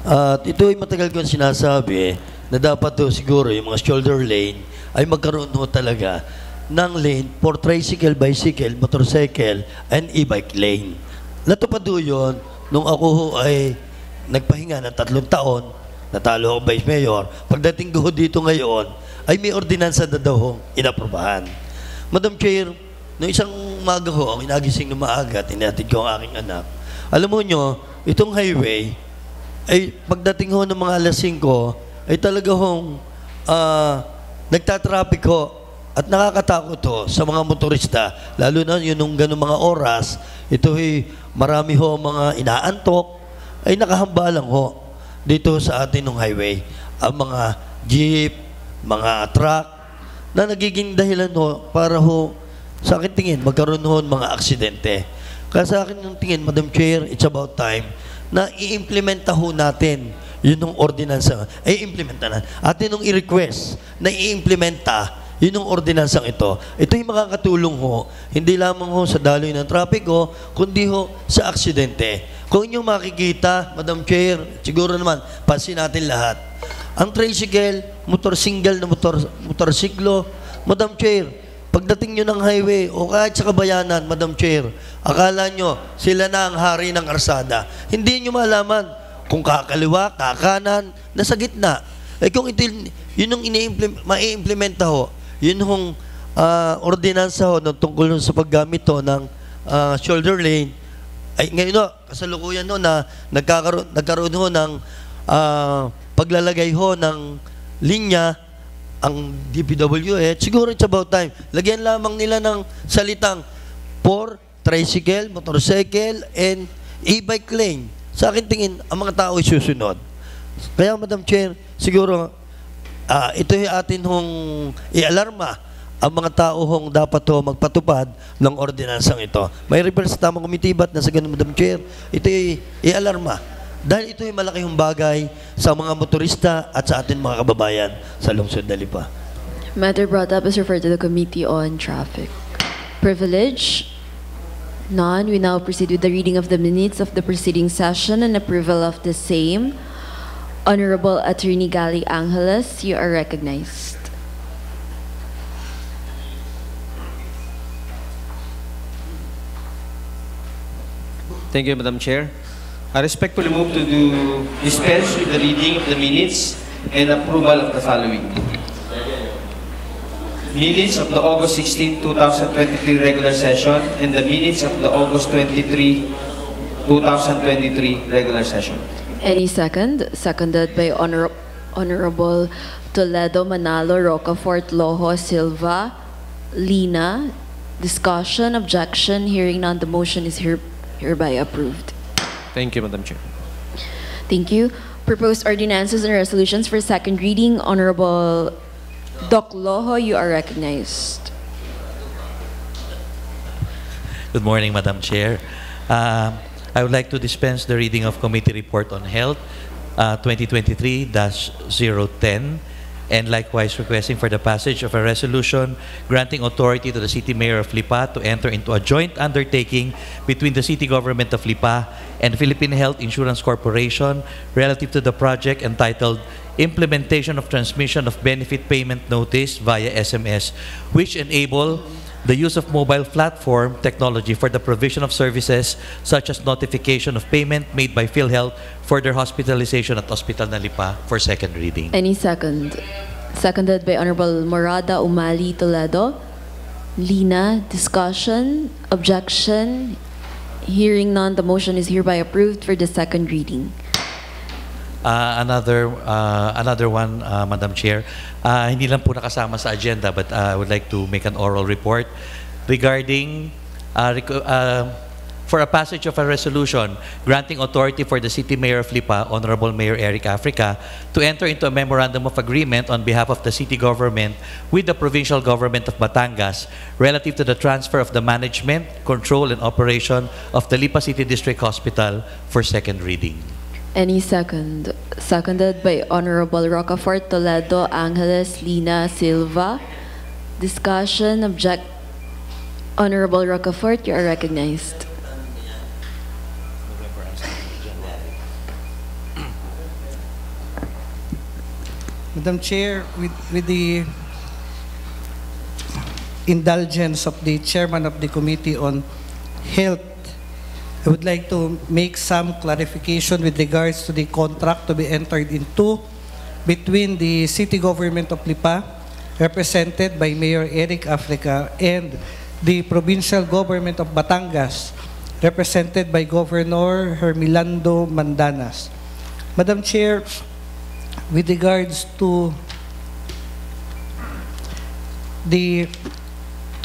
At ito ay matagal kong sinasabi na dapat ho siguro yung mga shoulder lane ay magkaroon ho talaga ng lane for tricycle, bicycle, motorcycle, and e-bike lane. Natupad ho yun nung ako ho ay nagpahinga ng 3 taon, natalo ako Vice Mayor. Pagdating ko dito ngayon, ay may ordinansa na daw ho inaprobahan. Madam Chair, noong isang umaga ho, ang inagising ng maaga, tinatid ko ang aking anak. Alam mo nyo, itong highway, ay pagdating ho ng mga alas 5, ay talaga hong nagtatraffic ho at nakakatakot ho sa mga motorista. Lalo na yun nung ganun mga oras, ito ay marami ho mga inaantok, ay nakahamba lang ho dito sa atin ng highway. Ang mga jeep, mga truck, na nagiging dahilan ho para ho, sa akin tingin, magkaroon ho ng mga aksidente. Kaya sa akin yung tingin, Madam Chair, it's about time na i-implementa ho natin yun yung ordinansa. Ay, implementa na. Atin nung i-request na i-implementa yun yung ordinansang ito. Ito yung makakatulong ho, hindi lamang ho sa daloy ng traffic ho, kundi ho sa aksidente. Kung inyong makikita, Madam Chair, siguro naman, pansin natin lahat. Ang tricycle, single na motorsiklo, Madam Chair, pagdating nyo ng highway o kahit sa kabayanan, Madam Chair, akala nyo sila na ang hari ng arsada. Hindi nyo malaman kung kakaliwa, kakanan, nasa gitna. Eh kung ito, yun yung ma-i-implementa ho, yun yung ordinansa ho tungkol sa paggamit ho ng shoulder lane. Ay ngayon ho, kasalukuyan ho na nagkaroon ho ng paglalagay ho ng linya ang DPWH. Siguro it's about time. Lagyan lamang nila ng salitang for tricycle, motorcycle, and e-bike lane. Sa akin tingin, ang mga tao ay susunod. Kaya, Madam Chair, siguro, ito yung atin hong i-alarma ang mga tao hong dapat ho magpatupad ng ordinansang ito. May refer sa tamang committee, ba't nasa ganun, Madam Chair? Ito yung i-alarma. Dahil ito yung malaki yung bagay sa mga motorista at sa atin mga kababayan sa lungsod ng Lipa. Matter brought up is referred to the Committee on Traffic. Privilege? None. We now proceed with the reading of the minutes of the preceding session and approval of the same. Honorable Attorney Gali Angeles, you are recognized. Thank you, Madam Chair. I respectfully move to dispense with the reading of the minutes and approval of the following. Minutes of the August 16, 2023 regular session and the minutes of the August 23, 2023 regular session. Any second? Seconded by Honorable Toledo, Manalo, Rocafort, Loho, Silva, Lina. Discussion, objection, hearing none, the motion is hereby approved. Thank you, Madam Chair. Thank you. Proposed ordinances and resolutions for second reading. Honorable Doc Loho, you are recognized. Good morning, Madam Chair. I would like to dispense the reading of Committee Report on Health 2023-010 and likewise requesting for the passage of a resolution granting authority to the City Mayor of Lipa to enter into a joint undertaking between the City Government of Lipa and Philippine Health Insurance Corporation relative to the project entitled Implementation of Transmission of Benefit Payment Notice via SMS, which enable the use of mobile platform technology for the provision of services such as notification of payment made by PhilHealth for their hospitalization at Hospital Nalipa for second reading. Any second? Seconded by Honorable Morada Umali Toledo. Lina, discussion, objection, hearing none, the motion is hereby approved for the second reading. Another one, Madam Chair. Hindi lang po nakasama sa agenda, but I would like to make an oral report regarding for a passage of a resolution granting authority for the City Mayor of Lipa, Honorable Mayor Eric Africa, to enter into a memorandum of agreement on behalf of the city government with the provincial government of Batangas relative to the transfer of the management, control, and operation of the Lipa City District Hospital for second reading. Any second? Seconded by Honorable Rocafort, Toledo, Angeles, Lina, Silva. Discussion, Honorable Rocafort, you are recognized. Madam Chair, with the indulgence of the Chairman of the Committee on Health, I would like to make some clarification with regards to the contract to be entered into between the City Government of Lipa, represented by Mayor Eric Africa, and the Provincial Government of Batangas, represented by Governor Hermilando Mandanas. Madam Chair, with regards to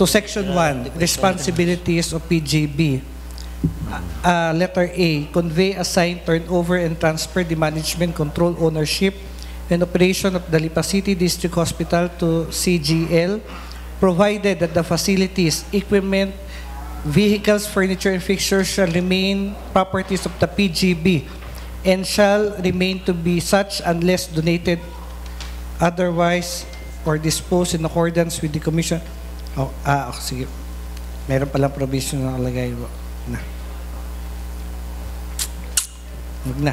Section 1, responsibilities of PGB, letter A, convey, assign, turn over, and transfer the management, control, ownership, and operation of the Lipa City District Hospital to CGL, provided that the facilities, equipment, vehicles, furniture, and fixtures shall remain properties of the PGB and shall remain to be such unless donated otherwise or disposed in accordance with the Commission. Sige. Meron palang provision na nakalagay. Huwag na.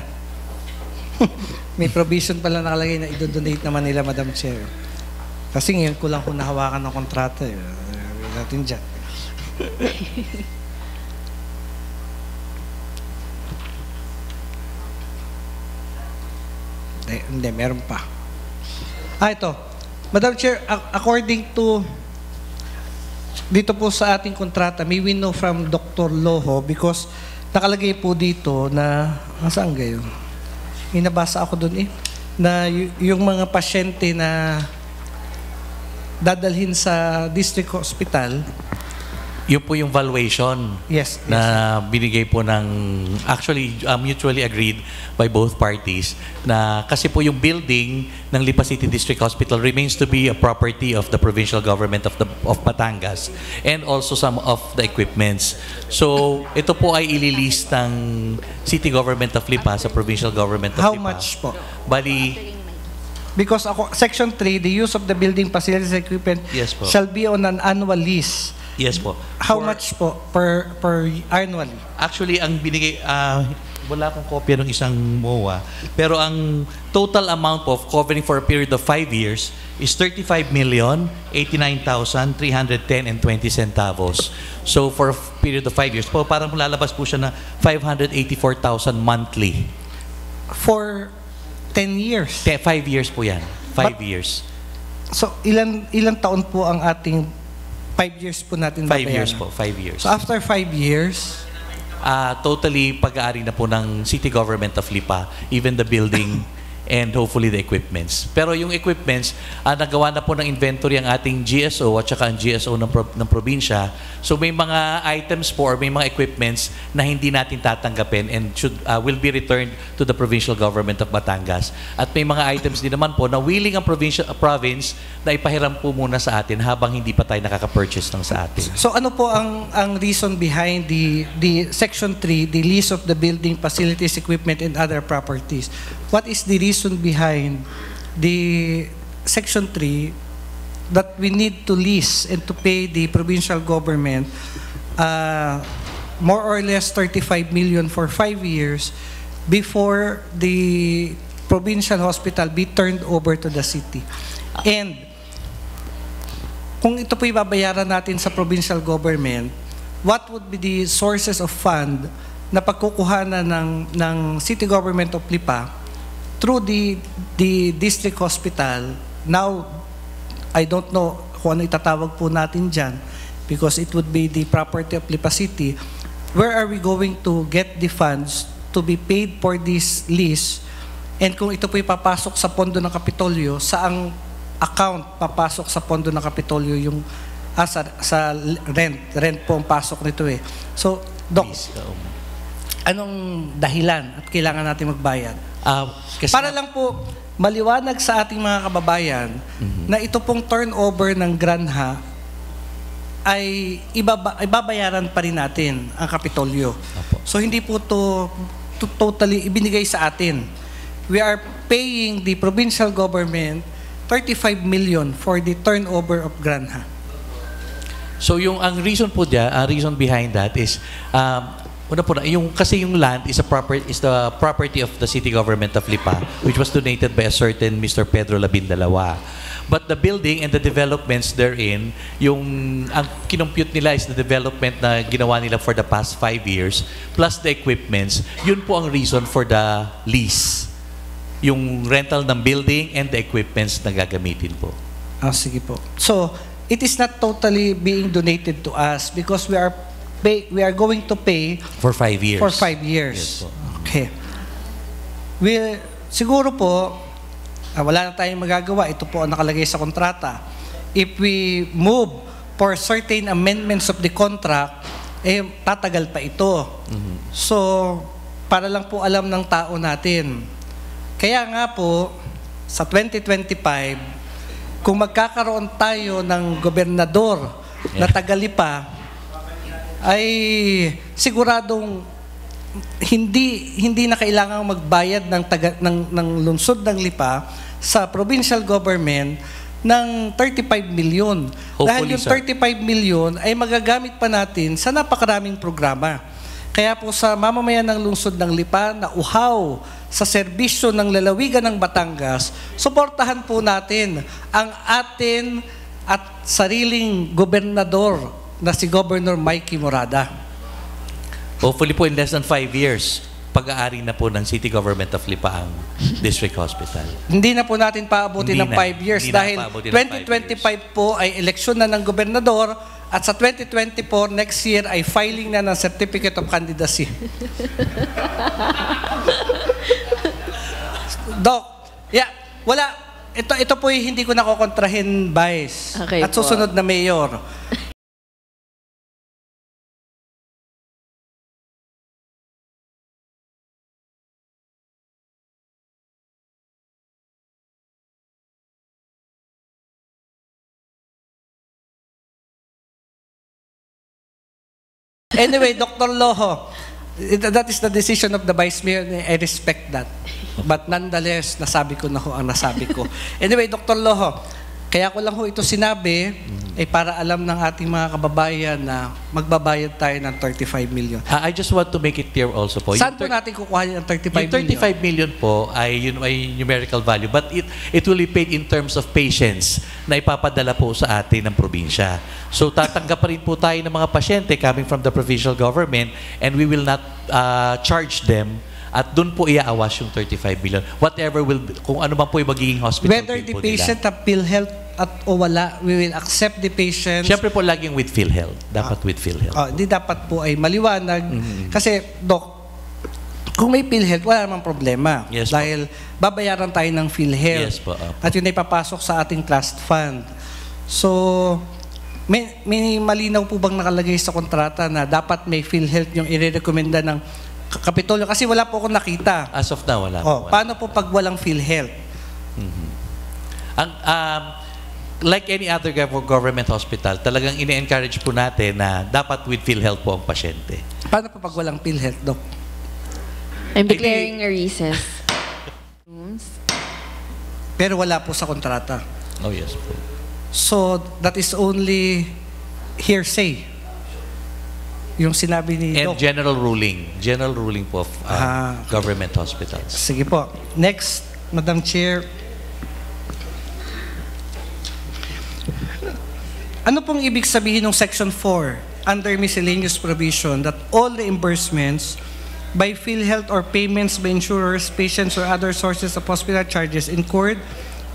May provision pala nakalagay na idodonate naman nila, Madam Chair. Kasi ngayon ko lang kung nahawakan ng kontrata. Natin dyan. Hindi, meron pa. Ito. Madam Chair, according to dito po sa ating kontrata, may we know from Dr. Loho because nakalagay po dito na, saan gayon? Inabasa ako dun na yung mga pasyente na dadalhin sa district hospital. Yun po yung valuation na binigay po ng, actually mutually agreed by both parties na kasi po yung building ng Lipa City District Hospital remains to be a property of the provincial government of Batangas and also some of the equipments. So ito po ay ililist ng City Government of Lipa sa provincial government of Lipa. How much po? Bali, because Section 3, the use of the building facilities and equipment shall be on an annual lease. Yes po. How much po per annually? Actually, ang binigay, wala akong kopya ng isang MOA. Pero ang total amount of covering for a period of 5 years is 35,089,310.20. So for a period of 5 years, po parang lalabas po siya na 584,000 monthly. For 10 years. 5 years po yan. 5 years. So, ilang taon po ang ating 5 years po natin 5 years po, 5 years. So, after 5 years, totally pag-aari na po ng City Government of Lipa, even the building and hopefully the equipments. Pero yung equipments, nagawa na po ng inventory ang ating GSO at saka ang GSO ng probinsya. So may mga items po or may mga equipments na hindi natin tatanggapin and will be returned to the provincial government of Batangas. At may mga items din naman po na willing ang province na ipahiram po muna sa atin habang hindi pa tayo nakaka-purchase ng sa atin. so ano po ang reason behind the Section 3, the lease of the building, facilities, equipment, and other properties? What is the reason behind the Section 3 that we need to lease and to pay the provincial government more or less 35 million for 5 years before the provincial hospital be turned over to the city? And kung ito po ibabayaran natin sa provincial government, what would be the sources of fund na pagkukuhanan ng city government of Lipa through the district hospital? Now, I don't know kung ano itatawag po natin dyan because it would be the property of Lipa City. Where are we going to get the funds to be paid for this lease? And kung ito po ipapasok sa pondo ng Kapitolyo, saang account papasok sa pondo ng Kapitolyo yung sa rent po ang pasok nito eh. So, Doc, anong dahilan at kailangan natin magbayad? Para lang po maliwanag sa ating mga kababayan na ito pong turnover ng Granha ay ibabayaran pa rin natin ang Kapitolyo. So hindi po to totally ibinigay sa atin. We are paying the provincial government 35 million for the turnover of Granha. So yung ang reason po diyan, ang reason behind that is una po na, kasi yung land is the property of the city government of Lipa, which was donated by a certain Mr. Pedro Labindalawa. But the building and the developments therein, ang kinompute nila is the development na ginawa nila for the past 5 years, plus the equipments, yun po ang reason for the lease. Yung rental ng building and the equipments na gagamitin po. Sige po. So, it is not totally being donated to us because we are going to pay for 5 years. For 5 years. Yes po. Okay. Siguro po, wala na tayong magagawa. Ito po ang nakalagay sa kontrata. If we move for certain amendments of the contract, tatagal pa ito. So, para lang po alam ng tao natin. Kaya nga po, sa 2025, kung magkakaroon tayo ng gobernador na taga-Lipa, ay siguradong hindi na kailangang magbayad ng lungsod ng Lipa sa provincial government ng 35 million. Dahil yung 35 million ay magagamit pa natin sa napakaraming programa. Kaya po sa mamamayan ng lungsod ng Lipa na uhaw sa serbisyo ng lalawigan ng Batangas, suportahan po natin ang atin at sariling gobernador na si Governor Mikey Morada. Hopefully po in less than 5 years, pag-aari na po ng City Government of Lipa ang District Hospital. Hindi na po natin paabutin ng 5 years dahil 2025 po ay eleksyon na ng gobernador at sa 2024, next year, ay filing na ng Certificate of Candidacy. Doc, wala. Ito po hindi ko nakokontrahin, Vice. Okay at susunod na Mayor. Anyway, Dr. Loho, that is the decision of the Vice Mayor. I respect that. But nonetheless, nasabi ko na ho ang nasabi ko. Anyway, Dr. Loho, kaya ko lang ho ito sinabi para alam ng ating mga kababayan na magbabayad tayo ng 35 million. I just want to make it clear also po. Saan po natin kukuha yung 35 yung 35 million po ay yun ay numerical value, but it will be paid in terms of patients na ipapadala po sa atin ng probinsya. So tatanggap pa rin po tayo ng mga pasyente coming from the provincial government, and we will not charge them. At doon po iaawas yung 35 million. Whatever kung ano man po yung magiging hospital Whether the bill po patient nila. have PhilHealth o wala, we will accept the patient. Siyempre po laging with PhilHealth. Dapat with PhilHealth. Di dapat po ay maliwanag. Kasi, Doc, kung may PhilHealth, wala namang problema. Yes, po. Dahil babayaran tayo ng PhilHealth. Yes, po. At yun ay papasok sa ating trust fund. So, may malinaw po bang nakalagay sa kontrata na dapat may PhilHealth yung i-recommenda ng Kapitolyo? Kasi wala po akong nakita. As of now, wala. Paano po pag walang PhilHealth? Like any other government hospital, talagang ine-encourage po natin na dapat with PhilHealth po ang pasyente. Paano po pag walang PhilHealth, Doc? I'm declaring a recess. Pero wala po sa kontrata. Oh, yes po. So, that is only hearsay. Yung sinabi ni And Doc. general ruling po of government hospitals. Sige po. Next, Madam Chair. Ano pong ibig sabihin ng Section 4 under miscellaneous provision that all reimbursements by PhilHealth or payments by insurers, patients, or other sources of hospital charges incurred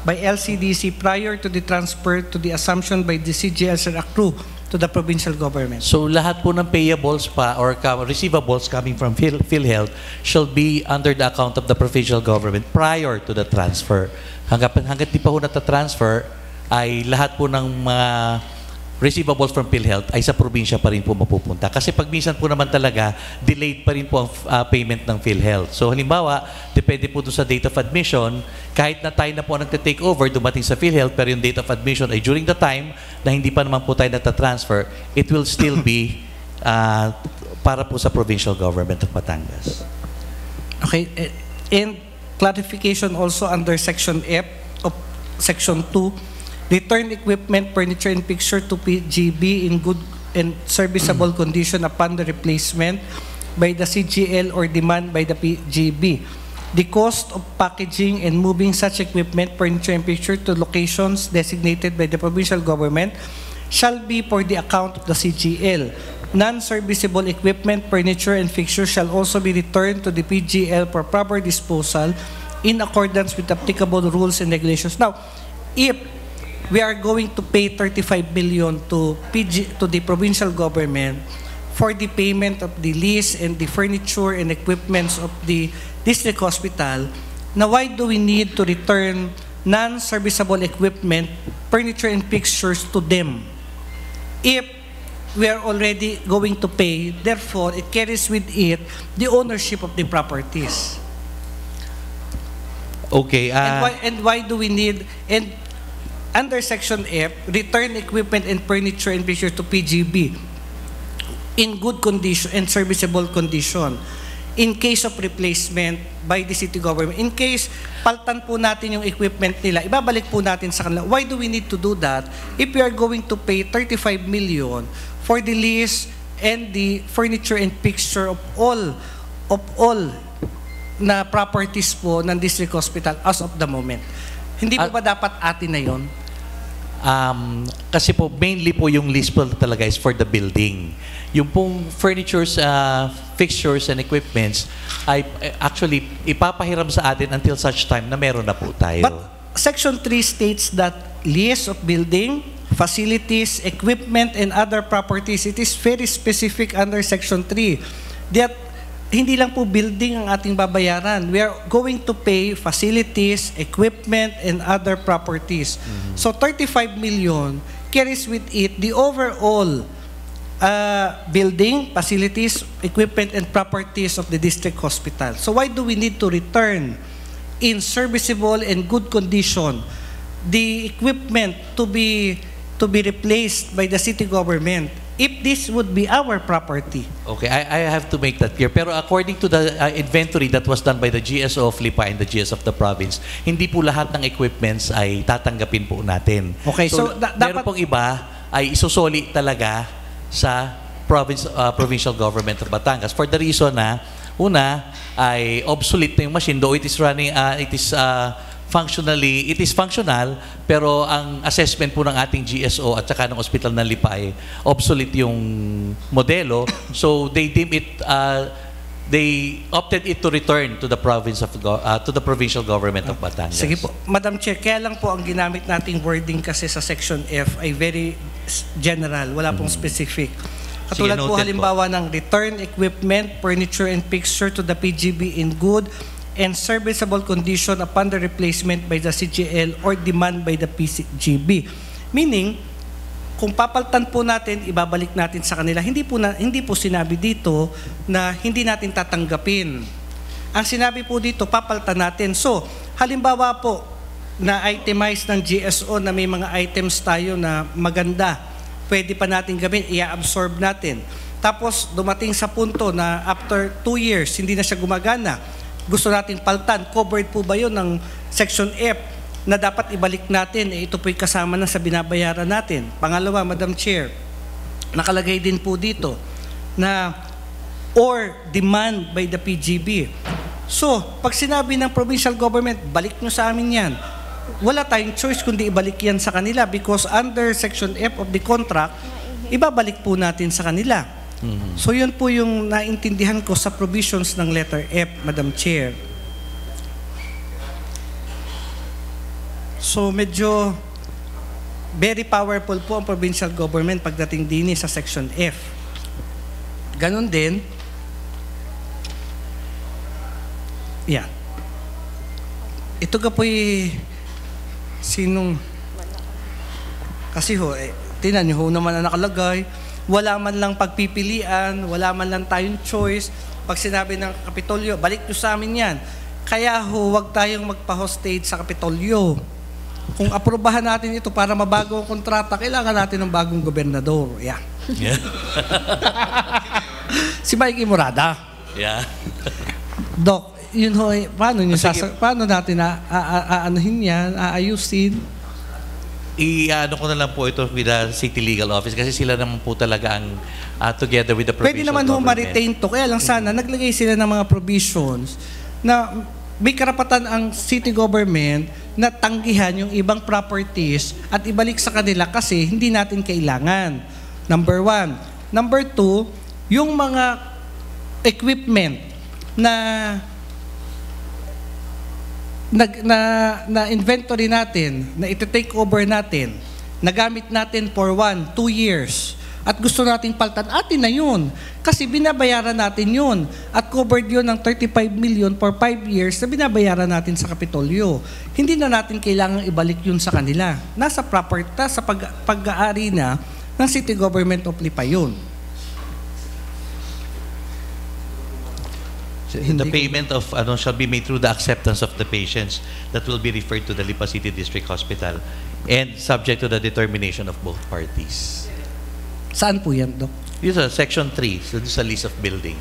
by LCDC prior to the transfer to the assumption by the CGL shall accrue to the provincial government? So lahat po ng payables pa or receivables coming from PhilHealth shall be under the account of the provincial government prior to the transfer. Hanggat di pa po nata-transfer, ay lahat po ng mga receivables from PhilHealth ay sa probinsya pa rin po mapupunta. Kasi pag minsan po naman talaga, delayed pa rin po ang payment ng PhilHealth. So halimbawa, depende po doon sa date of admission, kahit na tayo na po nagte-take over, dumating sa PhilHealth, pero yung date of admission ay during the time na hindi pa naman po tayo nata-transfer, it will still be para po sa provincial government of Batangas. Okay. And clarification also under Section F of Section 2, return equipment, furniture, and picture to PGB in good and serviceable condition upon the replacement by the CGL or demand by the PGB. The cost of packaging and moving such equipment, furniture, and picture to locations designated by the provincial government shall be for the account of the CGL. Non-serviceable equipment, furniture, and fixtures shall also be returned to the PGL for proper disposal in accordance with applicable rules and regulations. Now, if we are going to pay 35 million to the provincial government for the payment of the lease and the furniture and equipments of the district hospital, now why do we need to return non-serviceable equipment, furniture, and fixtures to them? If we are already going to pay, therefore, it carries with it the ownership of the properties. Okay. And why do we need... Under Section F, return equipment and furniture and pictures to PGB in good condition and serviceable condition in case of replacement by the city government. In case paltan po natin yung equipment nila, ibabalik po natin sa kanila. Why do we need to do that if we are going to pay 35 million for the lease and the furniture and picture of all na properties po ng district hospital as of the moment? Hindi po ba dapat atin na yun? Kasi po, mainly po yung lease po talaga is for the building. Yung pong furnitures, fixtures, and equipments ay actually ipapahiram sa atin until such time na meron na po tayo. But Section 3 states that lease of building, facilities, equipment, and other properties, it is very specific under Section 3 that hindi lang po building ang ating babayaran. We are going to pay facilities, equipment, and other properties. So 35 million carries with it the overall building, facilities, equipment, and properties of the district hospital. So why do we need to return in serviceable and good condition the equipment to be replaced by the city government if this would be our property? Okay, I have to make that clear. Pero according to the inventory that was done by the GSO of Lipa and the GS of the province, hindi po lahat ng equipments ay tatanggapin po natin. Okay, so meron pong iba ay isusoli talaga sa provincial government of Batangas for the reason na una ay obsolete na yung machine, though it is running it is functional, pero ang assessment po ng ating GSO at saka ng Ospital ng Lipa ay obsolete yung modelo, so they deem it they opted it to return to the provincial government of Batangas. Sige po. Madam Chair, kaya lang po ang ginamit nating wording kasi sa Section F ay very general, wala pong specific. Katulad Sige, po noted halimbawa ng return equipment, furniture and fixture to the PGB in good and serviceable condition upon the replacement by the CGL or demand by the PGB. Meaning, kung papaltan po natin, ibabalik natin sa kanila. Hindi po sinabi dito na hindi natin tatanggapin. Ang sinabi po dito, papaltan natin. So, halimbawa po na itemize ng GSO na may mga items tayo na maganda, pwede pa natin gawin, i-absorb natin. Tapos, dumating sa punto na after 2 years, hindi na siya gumagana. Gusto natin paltan. Covered po ba yun ng Section F na dapat ibalik natin? Ito po'y kasama na sa binabayaran natin. Pangalawa, Madam Chair, nakalagay din po dito na or demand by the PGB. So, pag sinabi ng provincial government, balik nyo sa amin yan, wala tayong choice kundi ibalik yan sa kanila because under Section F of the contract, ibabalik po natin sa kanila. So yun po yung naintindihan ko sa provisions ng letter F, Madam Chair. So medyo very powerful po ang provincial government pagdating din sa Section F. Ganon din. Yan. Ito ka po'y sinong kasi tinan niyo naman na nakalagay. Wala man lang pagpipilian, wala man lang tayong choice. Pag sinabi ng Kapitolyo, balik nyo sa amin yan. Kaya huwag tayong magpa-hostage sa Kapitolyo. Kung aprobahan natin ito para mabago ang kontrata, kailangan natin ng bagong gobernador. Yeah. Si Mikey Morada. Yeah. Doc, yun ho, paano natin aanohin yan, aayusin? I-ano ko na lang po ito with the City Legal Office kasi sila naman po talaga ang together with the provincial Pwede naman government. ma-retain to. Kaya lang sana, naglagay sila ng mga provisions na may karapatan ang city government na tanggihan yung ibang properties at ibalik sa kanila kasi hindi natin kailangan. Number 1. Number 2, yung mga equipment na inventory natin, na iti-take over natin, nagamit natin for 1, 2 years, at gusto nating paltan, atin na yun. Kasi binabayaran natin yun. At covered yun ng 35 million for 5 years na binabayaran natin sa Kapitolyo. Hindi na natin kailangang ibalik yun sa kanila. Nasa property, sa pag-aari na ng City Government of Lipa yun. The payment of shall be made through the acceptance of the patients that will be referred to the Lipa City District Hospital and subject to the determination of both parties. Saan po yan, Doc? Dito sa Section 3, sa list of building.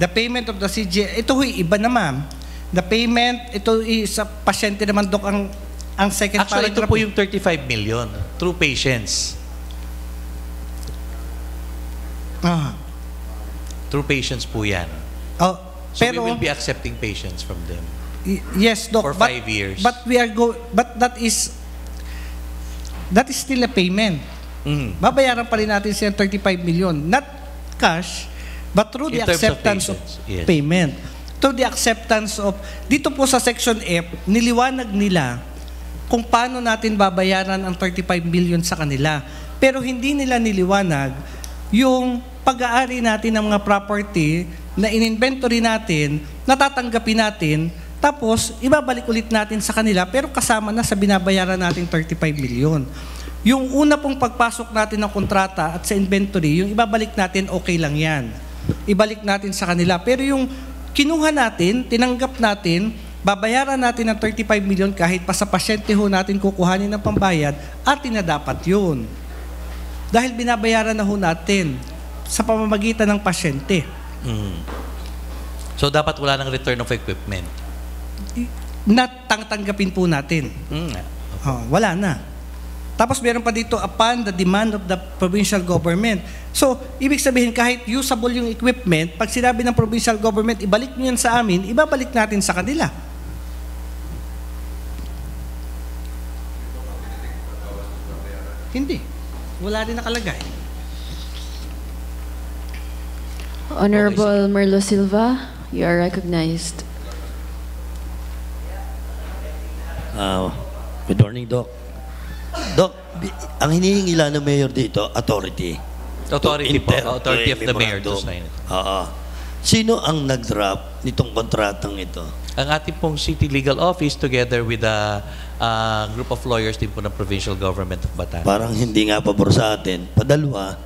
The payment of the CGL, ito iba naman. The payment, ito sa pasyente naman, Doc, ang second Actually, paragraph. ito po yung 35 million through patients. Through patients po yan. Oh, So pero, we will be accepting patients from them. Yes, Doc. For 5 years. But that is still a payment. Babayaran pa rin natin siya 35 million. Not cash, but through the In terms of acceptance of patients, yes. payment. Through the acceptance of, dito po sa Section F, niliwanag nila kung paano natin babayaran ang 35 million sa kanila. Pero hindi nila niliwanag yung pag-aari natin ng mga property na in-inventory natin, natatanggapin natin, tapos ibabalik ulit natin sa kanila, pero kasama na sa binabayaran natin 35 million. Yung una pong pagpasok natin ng kontrata at sa inventory, yung ibabalik natin, okay lang yan. Ibalik natin sa kanila. Pero yung kinuha natin, tinanggap natin, babayaran natin ng 35 million kahit pa sa pasyente ho natin kukuhanin ng pambayad, atin na dapat yun. Dahil binabayaran na ho natin sa pamamagitan ng pasyente. So dapat wala ng return of equipment. Natanggapin po natin. Wala na. Tapos meron pa dito, upon the demand of the provincial government. So, ibig sabihin, kahit usable yung equipment, pag sinabi ng provincial government, ibalik nyo yan sa amin, ibabalik natin sa kanila. Hindi. Wala rin nakalagay. Honorable Merlo Silva, you are recognized. Good morning, Doc. Doc, ang hinihingi lang ng mayor dito, authority. Authority po. Authority of the mayor to memorandum. sign it. Sino ang nag-draft nitong kontratang ito? Ang ating pong City Legal Office together with a group of lawyers din po ng Provincial Government of Bataan. Parang hindi nga pabor sa atin. Padalwa,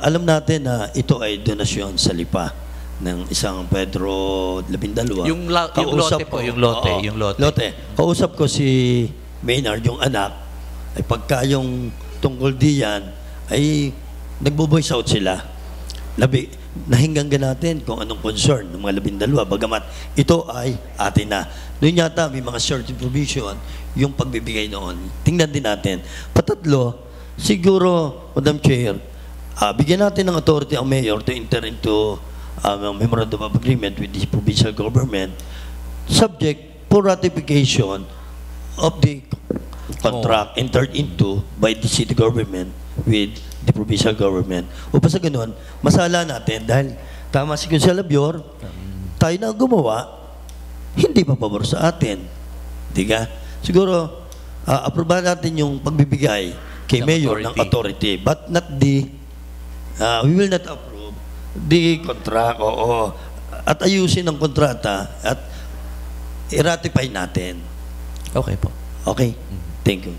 alam natin na ito ay donasyon sa LIPA ng isang Pedro 12. Yung lote po, yung lote. Kausap ko si Maynard, yung anak, ay pagka yung tungkol diyan, ay nagbo-voice out sila. Nahinggan natin kung anong concern ng mga 12, bagamat ito ay atin na. Doon yata may mga certain provision yung pagbibigay noon. Tingnan din natin. Patatlo, siguro, Madam Chair, bigyan natin ng authority ang mayor to enter into memorandum of agreement with the provincial government subject for ratification of the contract entered into by the city government with the provincial government. O pa sa ganun, masala natin dahil tama si Councilor Labior, tayo na gumawa, hindi pa pabor sa atin. Diga? Siguro, aprobahan natin yung pagbibigay kay Mayor ng authority, but not the, we will not approve the contract, at ayusin ang kontrata at i-ratify natin. Okay po. Okay? Thank you.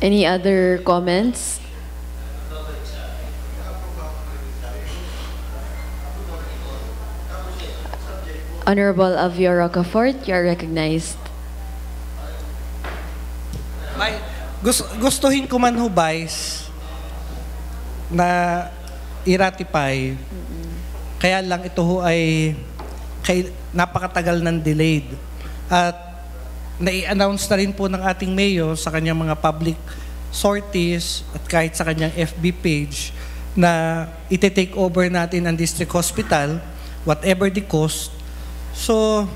Any other comments? Honorable Avio Rocafort, you are recognized. Gustuhin ko man ho, Vice, na i-ratify. Kaya lang ito ho ay napakatagal ng delayed. At nai-announce na rin po ng ating mayor sa kanyang mga public sorties at kahit sa kanyang FB page na iti-take over natin ang district hospital, whatever the cost. So,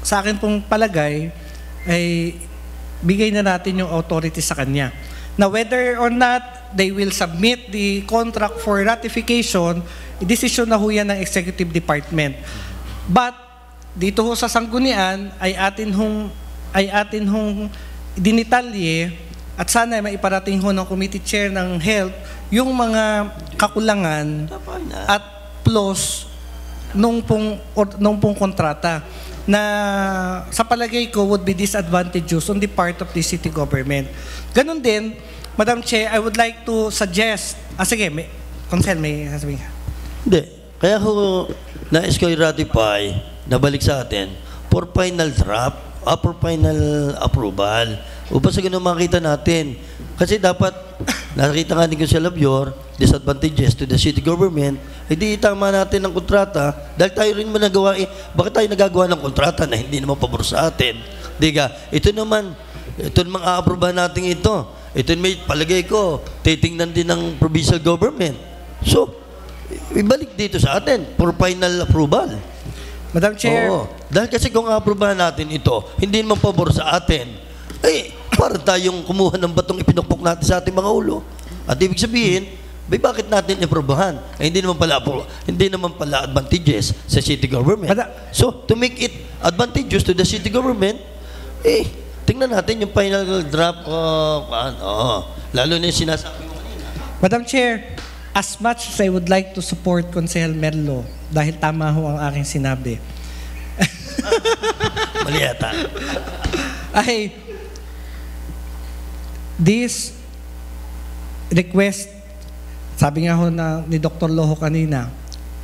sa akin pong palagay, ay bigay na natin yung authority sa kanya. Now, whether or not they will submit the contract for ratification, decision na ho yan ng Executive Department. But, dito ho sa Sanggunian, ay atin hong dinitalye at sana maiparating ho ng Committee Chair ng Health yung mga kakulangan at plus nung pong kontrata na sa palagay ko would be disadvantageous on the part of the city government. Ganon din, Madam Chair, I would like to suggest, sige, Consel, may sasabihin ka. Hindi. Kaya ho, nais ko i-ratify, nabalik sa atin, for final draft, for final approval. Upang sa ganun makita natin. Kasi dapat, nakita nga din ko sa Labior, disadvantages to the city government, hindi tama natin ng kontrata, dahil tayo rin mo nagawa, bakit tayo nagagawa ng kontrata na hindi naman pabor sa atin? Diga, ito naman a-aprobahan natin ito. Ito may palagay ko, titingnan din ng provincial government. So, ibalik dito sa atin for final approval. Madam Chair. Oo. Dahil kasi kung a-aprobahan natin ito, hindi naman pabor sa atin, para tayong kumuha ng batong ipinukpok natin sa ating mga ulo. At ibig sabihin, bakit natin iprobahan? Hindi naman pala advantageous sa city government. So, to make it advantageous to the city government, tingnan natin yung final draft. Lalo na yung sinasabi mo kanina. Madam Chair, as much as I would like to support Consel Merlo, dahil tama ho ang aking sinabi. Mali yata. This request, sabi nga ho ni Dr. Loho kanina,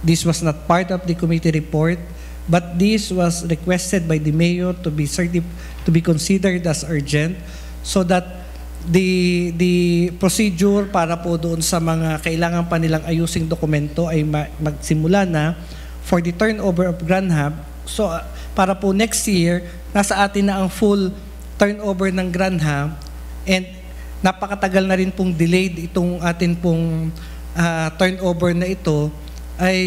this was not part of the committee report, but this was requested by the mayor to be considered as urgent so that the procedure para po doon sa mga kailangan pa nilang ayusing dokumento ay magsimula na for the turnover of Granham. So para po next year, nasa atin na ang full turnover ng Granham, and napakatagal na rin pong delayed itong atin pong turnover na ito. Ay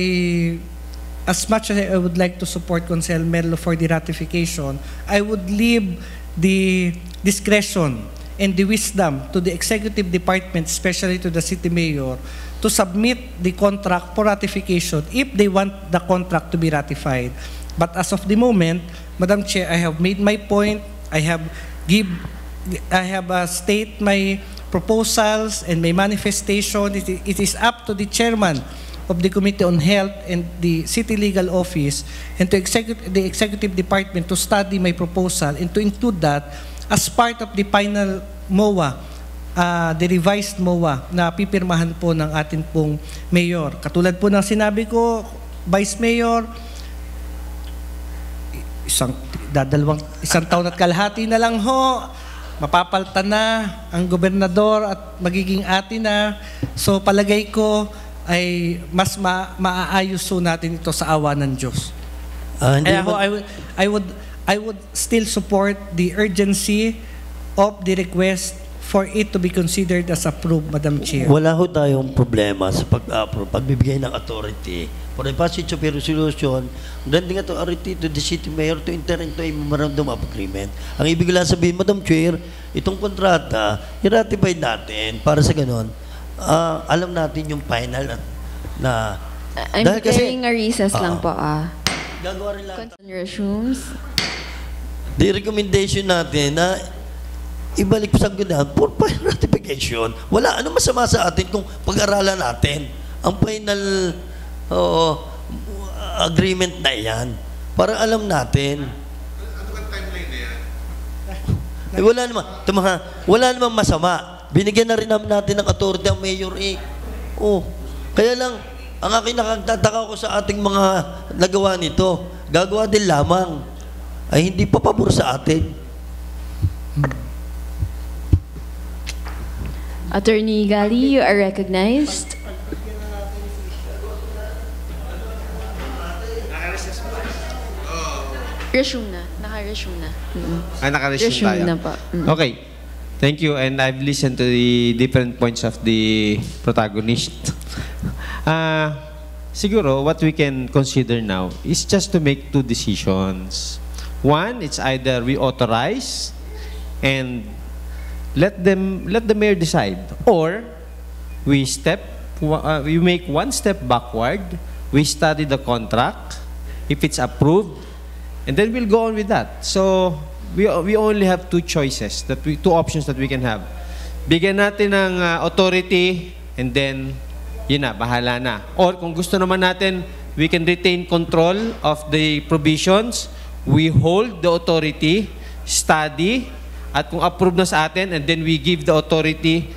as much as I would like to support Consel Merlo for the ratification, I would leave the discretion and the wisdom to the executive department, especially to the city mayor, to submit the contract for ratification if they want the contract to be ratified. But as of the moment, Madam Chair, I have made my point. I have state my proposals and my manifestation. It is up to the chairman of the Committee on Health and the City Legal Office and to the executive department to study my proposal and to include that as part of the final MOA, the revised MOA na pipirmahan po ng atin pong mayor. Katulad po ng sinabi ko, Vice Mayor, isang taon at kalahati na lang ho, mapapalta na ang gobernador at magiging atin na. So palagay ko ay mas maaayos po natin ito sa awa ng Diyos. I would still support the urgency of the request for it to be considered as approved, Madam Chair. Wala ho tayong problema sa pag-approve, pagbibigay ng authority. For the passage of a resolution, granting authority to the city mayor to enter into a memorandum of agreement. Ang ibig lang sabihin, Madam Chair, itong kontrata, i-ratify natin para sa ganon. Alam natin yung final na I'm declaring a recess lang po. Gagawa rin lang. Resumes. The recommendation natin na ibalik sa gano'n for final ratification. Wala, ano masama sa atin kung pag-aralan natin ang final agreement na yan para alam natin. Ano ang timeline na yan? Wala namang masama. Binigyan na rin natin ng authority ang mayor eh. Kaya lang, ang aking nakagtataka ko sa ating mga nagawa nito, gagawa din lamang, ay hindi pa pabor sa atin. Attorney Gali, you are recognized. Resume na. Naka-resume na. Naka-resume tayo. Na po. Okay. Thank you. And I've listened to the different points of the protagonist. Siguro, what we can consider now is just to make two decisions. One, it's either we authorize and let the mayor decide, or we make one step backward, we study the contract, if it's approved, and then we'll go on with that. So we only have two options that we can have. Bigyan natin ng authority, and then yun na, bahala na. Or kung gusto naman natin, we can retain control of the provisions, we hold the authority, study, at kung approve na sa atin, and then we give the authority,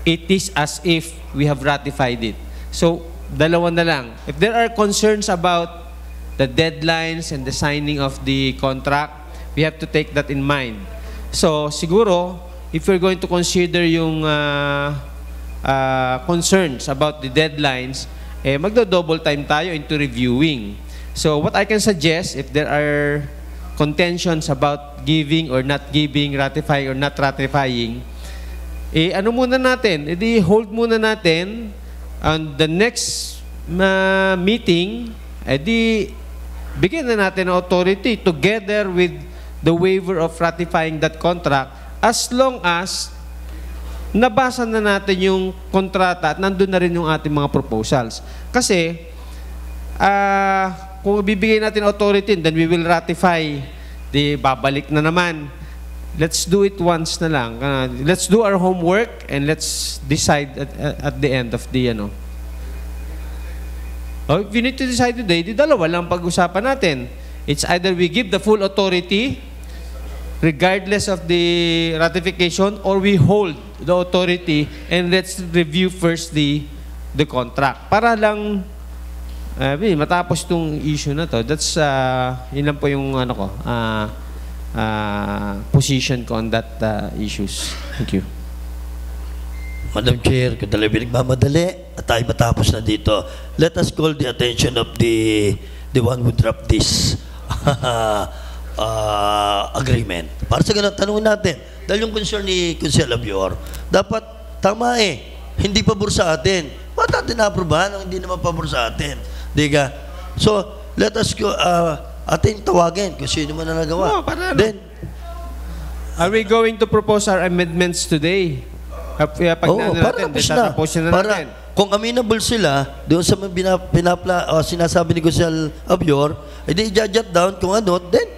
it is as if we have ratified it. So, dalawa na lang. If there are concerns about the deadlines and the signing of the contract, we have to take that in mind. So, siguro, if we're going to consider yung concerns about the deadlines, magdo-double time tayo into reviewing. So, what I can suggest, if there are contentions about giving or not giving, ratifying or not ratifying, ano muna natin? Hold muna natin on the next meeting, bigyan na natin ng authority together with the waiver of ratifying that contract as long as nabasa na natin yung kontrata at nandun na rin yung ating mga proposals. Kasi, kung bibigyan natin authority, then we will ratify, babalik na naman. Let's do it once na lang. Let's do our homework and let's decide at the end of the, if you need to decide today, dalawa lang pag-usapan natin. It's either we give the full authority regardless of the ratification, or we hold the authority and let's review first the contract. Para lang matapos itong issue na to. That's, yun lang po yung position ko on that issues. Thank you. Madam Chair, kung talagang pinagmamadali at tayo matapos na dito, let us call the attention of the one who dropped this agreement. Para sa ganun, tanungin natin, dahil yung concern ni Consel Abior, dapat tama hindi pabor sa atin. Ba't natin na-aprobahan ang hindi naman pabor sa atin? Diga? So, let us go, atin tawagin kung sino man na nagawa. Then, are we going to propose our amendments today? Para kung amenable sila doon sa sinasabi ni Consel Abior, edi i-jot down kung ano, then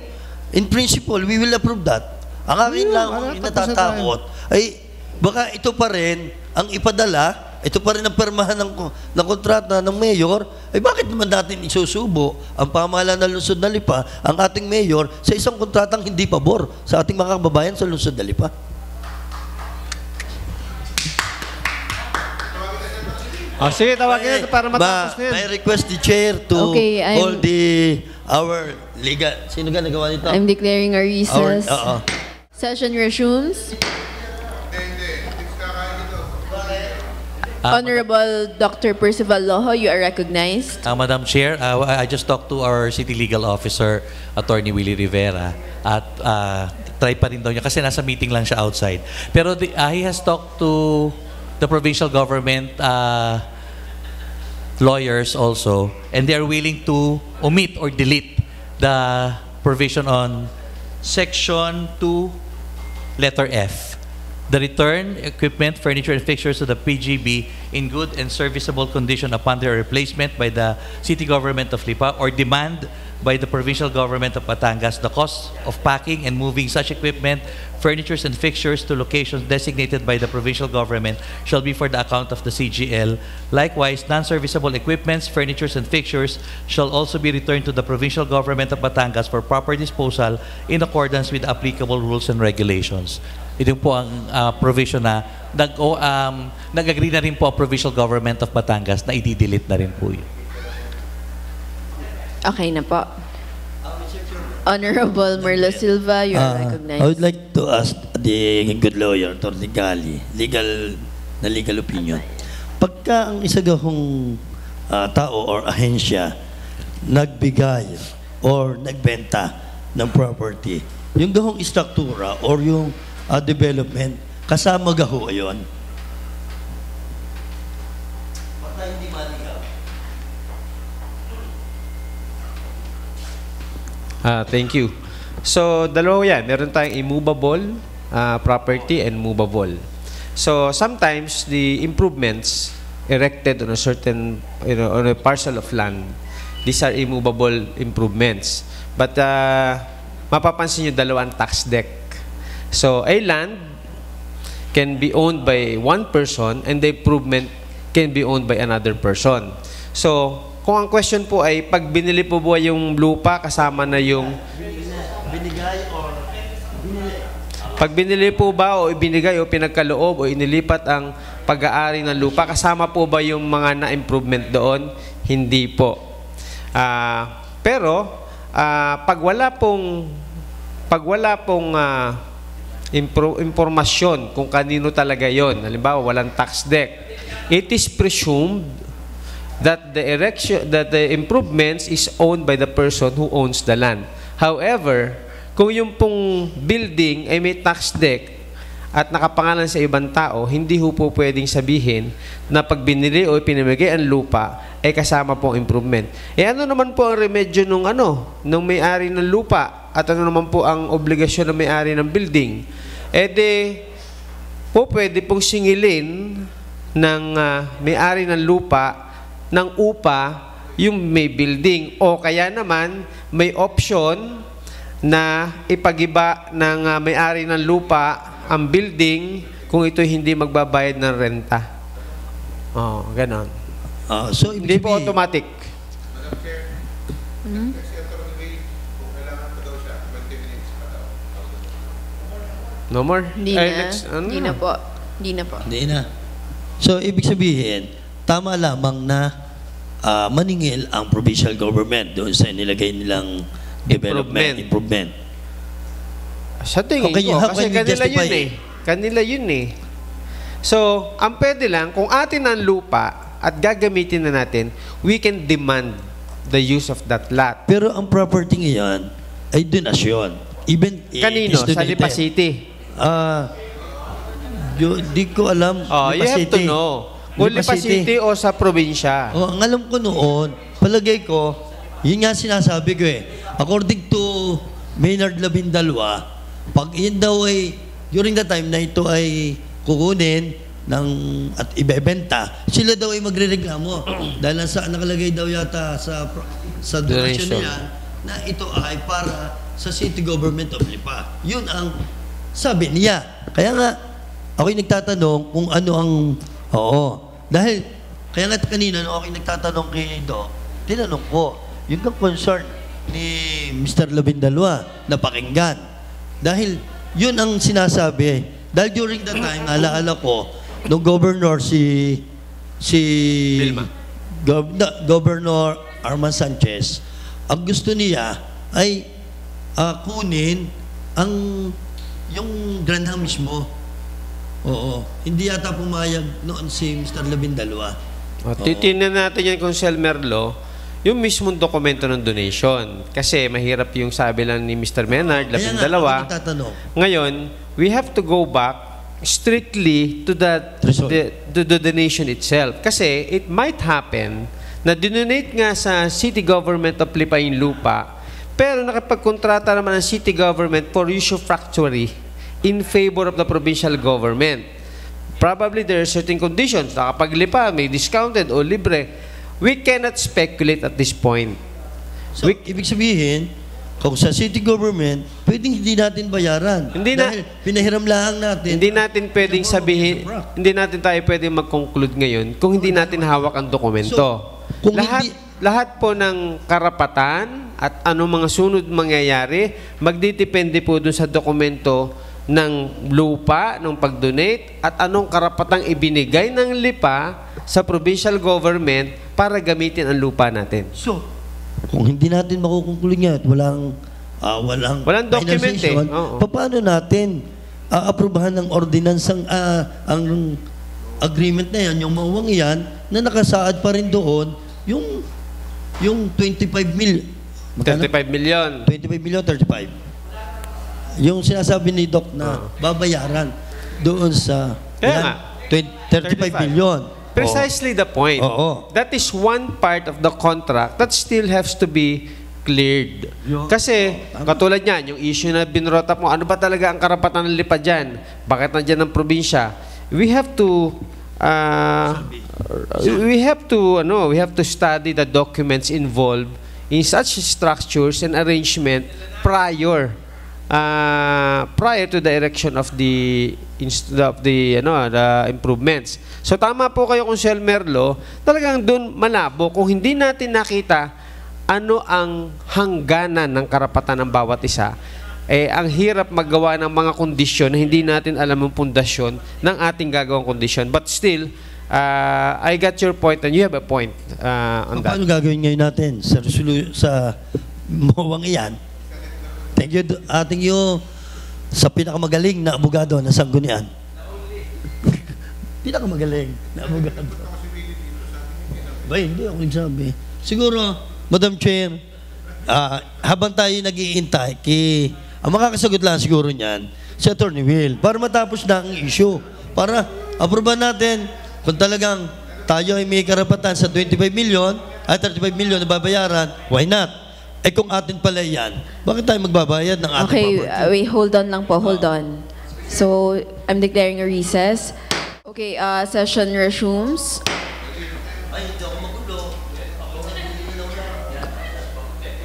in principle we will approve that. Ang akin lang ang natatakot ay baka ito pa rin ang ipadala, ito pa rin ang permahan ng kontrata ng mayor, ay bakit naman natin isusubo ang pamahalaan ng lungsod ng Lipa, ang ating mayor, sa isang kontratang hindi pabor sa ating mga kababayan sa lungsod ng Lipa? Sige, tawagin natin para matapos na yan. May request the chair to call our legal. Sino ka nagawa nito? I'm declaring a recess. Session resumes. Honorable Dr. Percival Loho, you are recognized. Madam Chair, I just talked to our City Legal Officer, Attorney Willie Rivera, at try pa rin daw niya kasi nasa meeting lang siya outside. Pero he has talked to the provincial government lawyers also, and they are willing to omit or delete the provision on Section 2, letter F. The return equipment, furniture, and fixtures to the PGB in good and serviceable condition upon their replacement by the City Government of Lipa or demand by the Provincial Government of Batangas. The cost of packing and moving such equipment, furnitures, and fixtures to locations designated by the Provincial Government shall be for the account of the CGL. Likewise, non-serviceable equipments, furnitures, and fixtures shall also be returned to the Provincial Government of Batangas for proper disposal in accordance with applicable rules and regulations. Ito po ang provision na nag-agree na rin po ang Provincial Government of Batangas na i-delete na rin po yun. Okay na po. Honorable Merlo Silva, you are recognized. I would like to ask the good lawyer, Atty. Gali, legal opinion. Pagka ang isa gahong tao or ahensya nagbigay or nagbenta ng property, yung gahong istruktura or yung development, kasama gaho ayon. Baka hindi maligaw. Thank you. So, dalawa yan. Meron tayong immovable property and movable. So, sometimes the improvements erected on a certain, on a parcel of land, these are immovable improvements. But mapapansin nyo dalawang tax deck. So, a land can be owned by one person and the improvement can be owned by another person. So, kung ang question po ay pag binili po ba yung lupa kasama na yung binigay or pag binili po ba o ibinigay o pinagkaloob o inilipat ang pag-aari ng lupa, kasama po ba yung mga na-improvement doon? Hindi po. Pero pag wala pong impormasyon kung kanino talaga yon, halimbawa walang tax deck, it is presumed that the improvements is owned by the person who owns the land. However, kung yung pong building ay may tax deck at nakapangalan sa ibang tao, hindi ho po pwedeng sabihin na pag binili o pinamigay ang lupa ay kasama pong improvement. Ano naman po ang remedyo nung may-ari ng lupa at ano naman po ang obligasyon ng may-ari ng building? Pwede pong singilin ng may-ari ng lupa ng upa yung may building, o kaya naman may option na ipagiba ng may-ari ng lupa ang building kung ito hindi magbabayad ng renta. Ganon. So, hindi po automatic. Madam Chair, No more? Hindi na po. Hindi na. So, ibig sabihin, tama lamang na maningil ang provincial government doon sa nilagay nilang improvement. Sa tingin ko, kasi kanila yun eh. Kanila yun eh. So, ang pwede lang, kung atin ang lupa at gagamitin na natin, we can demand the use of that lot. Pero ang property ngayon ay donasyon. Even Kanino? Sa Lipa City? Di ko alam. You have to know. Kung Lipa City o sa probinsya. Ang alam ko noon, palagay ko, yun nga sinasabi ko according to Maynard Labindalwa, pag yun daw ay, during the time na ito ay kukunin at ibebenta, sila daw ay magrereklamo. Dahil nakalagay daw yata sa donation nila na ito ay para sa city government of Lipa. Yun ang sabi niya. Kaya nga, ako'y nagtatanong kung ano ang... Dahil, kaya nga kanina, nung ako'y nagtatanong kay Doc, tinanong ko, yung concern ni Mr. Labindalwa na pakinggan. Dahil, yun ang sinasabi. Dahil during that time, alaala ko, nung governor Governor Arman Sanchez, ang gusto niya ay kunin yung Granham mismo. Hindi yata pumayag noon si Mr. Labindalwa. Titingnan natin yan kung Sel Merlo, yung mismong dokumento ng donation. Kasi mahirap yung sabi lang ni Mr. Maynard, Labindalwa. Ngayon, we have to go back strictly to the donation itself. Kasi it might happen na dinonate nga sa city government of Lipa yung lupa, pero nakipagkontrata naman ang city government for usufructuary in favor of the provincial government. Probably there are certain conditions. Nakapaglipa, may discounted o libre. We cannot speculate at this point. So, ibig sabihin, kung sa city government, pwedeng hindi natin bayaran. Dahil pinahiram lang natin. Hindi natin pwedeng sabihin, hindi natin tayo pwedeng mag-conclude ngayon kung hindi natin hawak ang dokumento. So, lahat po ng karapatan at anong mga sunod mangyayari, magdidepende po dun sa dokumento ng lupa, ng pag-donate, at anong karapatang ibinigay ng Lipa sa provincial government para gamitin ang lupa natin. So, kung hindi natin makukunklude nga at walang document paano natin aaprubahan ng ordinansang ang agreement na yan, yung mawang yan, na nakasaad pa rin doon yung 25 million. 35 million. 25 million, 35. Yung sinasabi ni Doc na babayaran doon sa 35 million. Precisely the point. That is one part of the contract that still has to be cleared. Kasi, katulad niyan, yung issue na binrota mo, ano ba talaga ang karapatan ng Lipa dyan? Bakit nandiyan ang probinsya? We have to study the documents involved in such structures and arrangement prior to the erection of the improvements. So tama po kayo kung Sel Merlo, talagang doon malabo kung hindi natin nakita ano ang hangganan ng karapatan ng bawat isa. Ang hirap maggawa ng mga kondisyon na hindi natin alam ang pundasyon ng ating gagawang kondisyon. But still, I got your point and you have a point on that. Paano gagawin ngayon natin sa mawang iyan? Thank you sa pinakamagaling na abogado na sanggunian. Pinakamagaling na abogado. Hindi ako nagsabi. Siguro, Madam Chair, habang tayo nag-iintay, ang makakasagot lang siguro niyan, si Attorney Will, para matapos na ang issue. Para aprobahan natin kung talagang tayo ay may karapatan sa 25 million at 35 million na babayaran, why not? Kung atin pala yan, bakit tayo magbabayad ng ating property? Wait, hold on lang po, hold on. So, I'm declaring a recess. Okay, session resumes.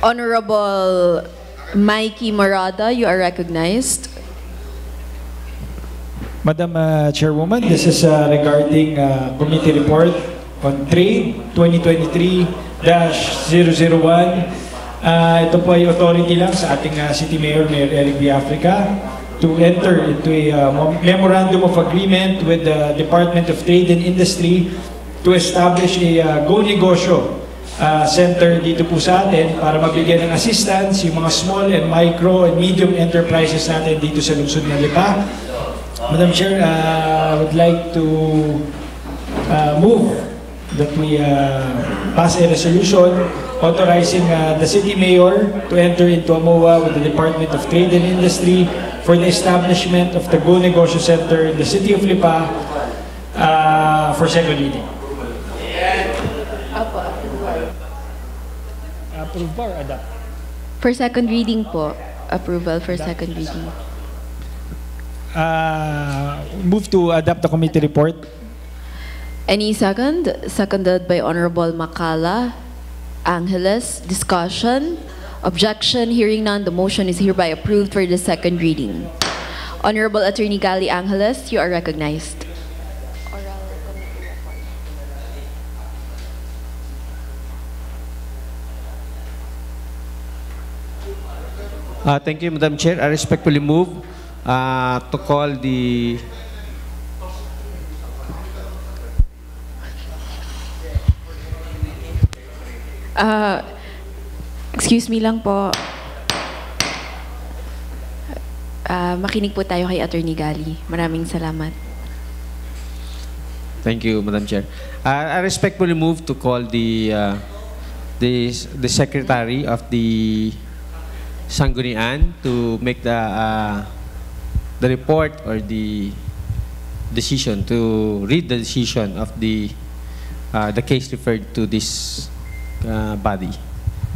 Honorable Mikey Morada, you are recognized. Madam Chairwoman, this is regarding committee report on trade 2023-001. Ito po ay authority lang sa ating City Mayor, Mayor Eric V. Africa, to enter into a memorandum of agreement with the Department of Trade and Industry to establish a Go Negosyo center dito po sa atin para magbigay ng assistance yung mga small and micro and medium enterprises natin dito sa lungsod ng Lipa. Madam Chair, I would like to move that we pass a resolution authorizing the city mayor to enter into a MOA with the Department of Trade and Industry for the establishment of the Go Negosyo Center in the city of Lipa for second reading. Approve ba or adopt? For second reading po. Approval for second reading. Move to adopt the committee report. Any second? Seconded by Honorable Macala. Angeles. Discussion. Objection. Hearing none. The motion is hereby approved for the second reading. Honorable Attorney Gali Angeles, you are recognized. Thank you, Madam Chair. I respectfully move to call the Excuse me lang po. Makinig po tayo kay Attorney Gali. Maraming salamat. Thank you, Madam Chair. I respectfully move to call the Secretary of the Sanggunian to make the report or the decision, to read the decision of the case referred to this body.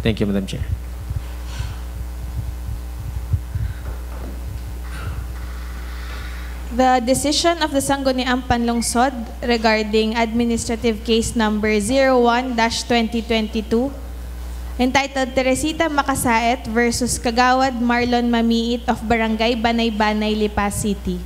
Thank you, Madam Chair. The decision of the Sangguniang Panlungsod regarding administrative case number 01-2022 entitled Teresita Makasaet versus Kagawad Marlon Mamiit of Barangay Banay-Banay, Lipa City.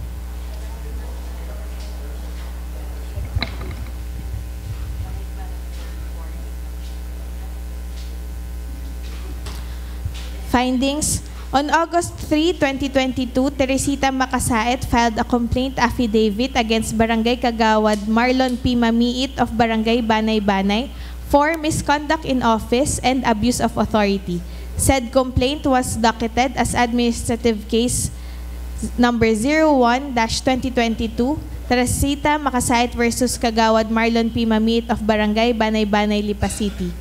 Findings. On August 3, 2022, Teresita Makasaet filed a complaint affidavit against Barangay Kagawad Marlon P. Mamiit of Barangay Banay-Banay for misconduct in office and abuse of authority. Said complaint was docketed as administrative case number 01-2022, Teresita Makasaet versus Kagawad Marlon P. Mamiit of Barangay Banay-Banay, Lipa City.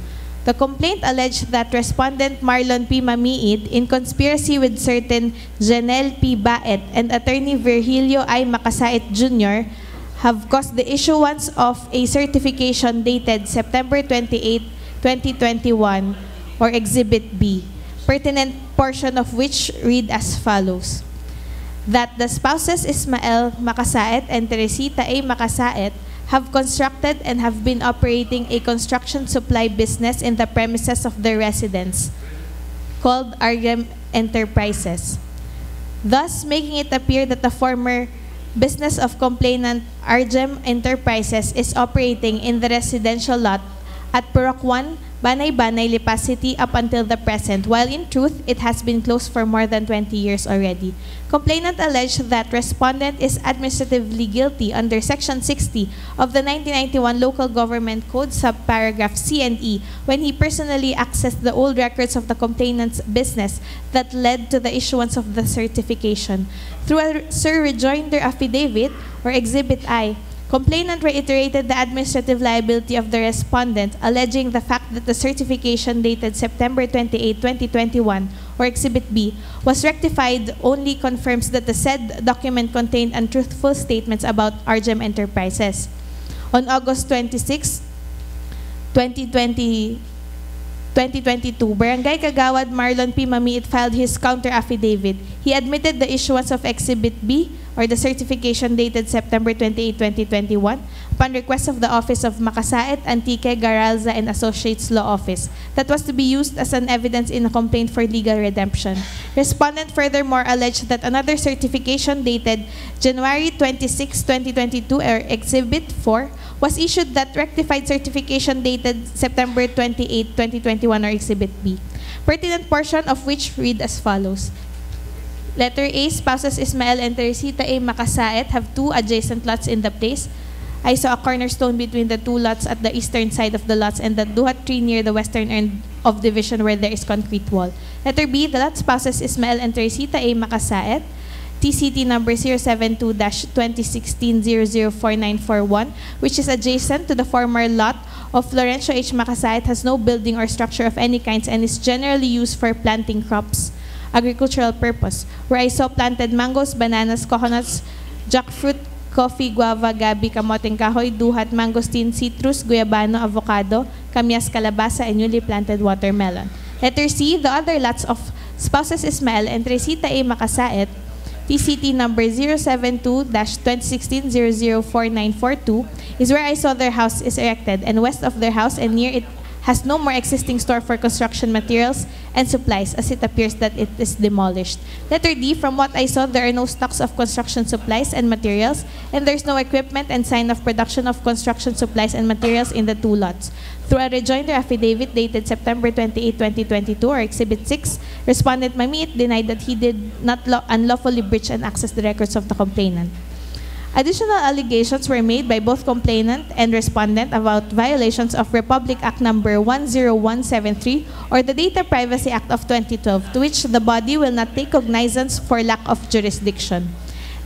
The complaint alleged that respondent Marlon P. Mamiit, in conspiracy with certain Janelle P. Baet and attorney Virgilio I. Makasaet Jr., have caused the issuance of a certification dated September 28, 2021, or Exhibit B, pertinent portion of which read as follows. That the spouses Ismael Makasaet and Teresita A. Makasaet have constructed and have been operating a construction supply business in the premises of their residence, called Argem Enterprises, thus making it appear that the former business of complainant Argem Enterprises is operating in the residential lot at Purok 1, Banay-Banay, Lipa City up until the present, while in truth, it has been closed for more than 20 years already. Complainant alleged that respondent is administratively guilty under Section 60 of the 1991 Local Government Code, subparagraph C and E, when he personally accessed the old records of the complainant's business that led to the issuance of the certification. Through a Sir Rejoinder Affidavit, or Exhibit I, complainant reiterated the administrative liability of the respondent, alleging the fact that the certification dated September 28, 2021, or Exhibit B, was rectified only confirms that the said document contained untruthful statements about Argem Enterprises. On August 26, 2022, Barangay Kagawad Marlon P. Mamiit filed his counter affidavit. He admitted the issuance of Exhibit B, or the certification dated September 28, 2021, upon request of the Office of Makasaet, Antique, Garalza, and Associates Law Office, that was to be used as an evidence in a complaint for legal redemption. Respondent furthermore alleged that another certification dated January 26, 2022, or Exhibit 4, was issued that rectified certification dated September 28, 2021, or Exhibit B, pertinent portion of which read as follows. Letter A, spouses Ismael and Teresita A. Makasaet have two adjacent lots in the place. I saw a cornerstone between the two lots at the eastern side of the lots and the duhat tree near the western end of division where there is concrete wall. Letter B, the lot spouses Ismael and Teresita A. Makasaet TCT number 072-2016-004941, which is adjacent to the former lot of Florencio H. Makasait, has no building or structure of any kinds and is generally used for planting crops, agricultural purpose, where I saw planted mangoes, bananas, coconuts, jackfruit, coffee, guava, gabi, kamoteng kahoy, duhat, mangosteen, citrus, guyabano, avocado, kamyas, kalabasa, and newly planted watermelon. Letter C, the other lots of spouses Ismael and Teresita A. Makasait, TCT number 072-2016-004942, is where I saw their house is erected, and west of their house and near it has no more existing store for construction materials and supplies, as it appears that it is demolished. Letter D, from what I saw, there are no stocks of construction supplies and materials, and there's no equipment and sign of production of construction supplies and materials in the two lots. Through a rejoinder affidavit dated September 28, 2022, or Exhibit 6, Respondent Mamiit denied that he did not unlawfully breach and access the records of the complainant. Additional allegations were made by both complainant and respondent about violations of Republic Act number 10173 or the Data Privacy Act of 2012, to which the body will not take cognizance for lack of jurisdiction.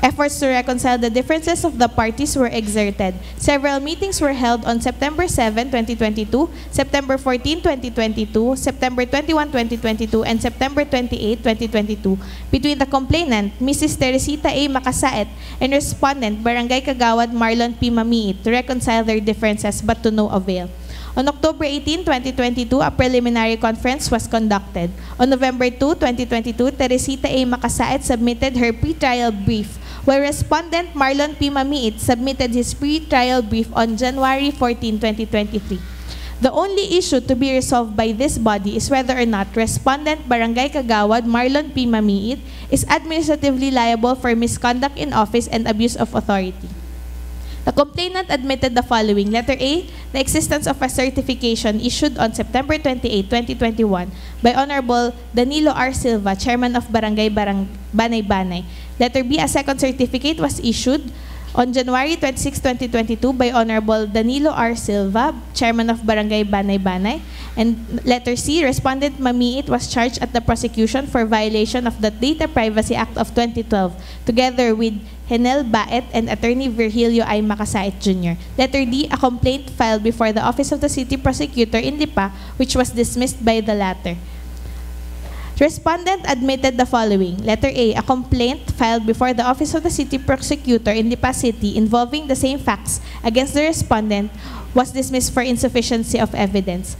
Efforts to reconcile the differences of the parties were exerted. Several meetings were held on September 7, 2022, September 14, 2022, September 21, 2022, and September 28, 2022 between the complainant, Mrs. Teresita A. Makasait, and respondent, Barangay Kagawad Marlon P. Mamiit, to reconcile their differences but to no avail. On October 18, 2022, a preliminary conference was conducted. On November 2, 2022, Teresita A. Makasait submitted her pre-trial brief, while respondent Marlon P. Mamiit submitted his pre-trial brief on January 14, 2023. The only issue to be resolved by this body is whether or not respondent Barangay Kagawad Marlon P. Mamiit is administratively liable for misconduct in office and abuse of authority. The complainant admitted the following. Letter A, the existence of a certification issued on September 28, 2021 by Honorable Danilo R. Silva, Chairman of Barangay Banay-Banay. Letter B, a second certificate was issued on January 26, 2022 by Honorable Danilo R. Silva, Chairman of Barangay Banay-Banay. And letter C, Respondent Mamiit was charged at the prosecution for violation of the Data Privacy Act of 2012, together with Henel Baet and Attorney Virgilio I. Makasait Jr. Letter D, a complaint filed before the Office of the City Prosecutor in Lipa, which was dismissed by the latter. Respondent admitted the following. Letter A, a complaint filed before the Office of the City Prosecutor in Lipa City involving the same facts against the respondent was dismissed for insufficiency of evidence.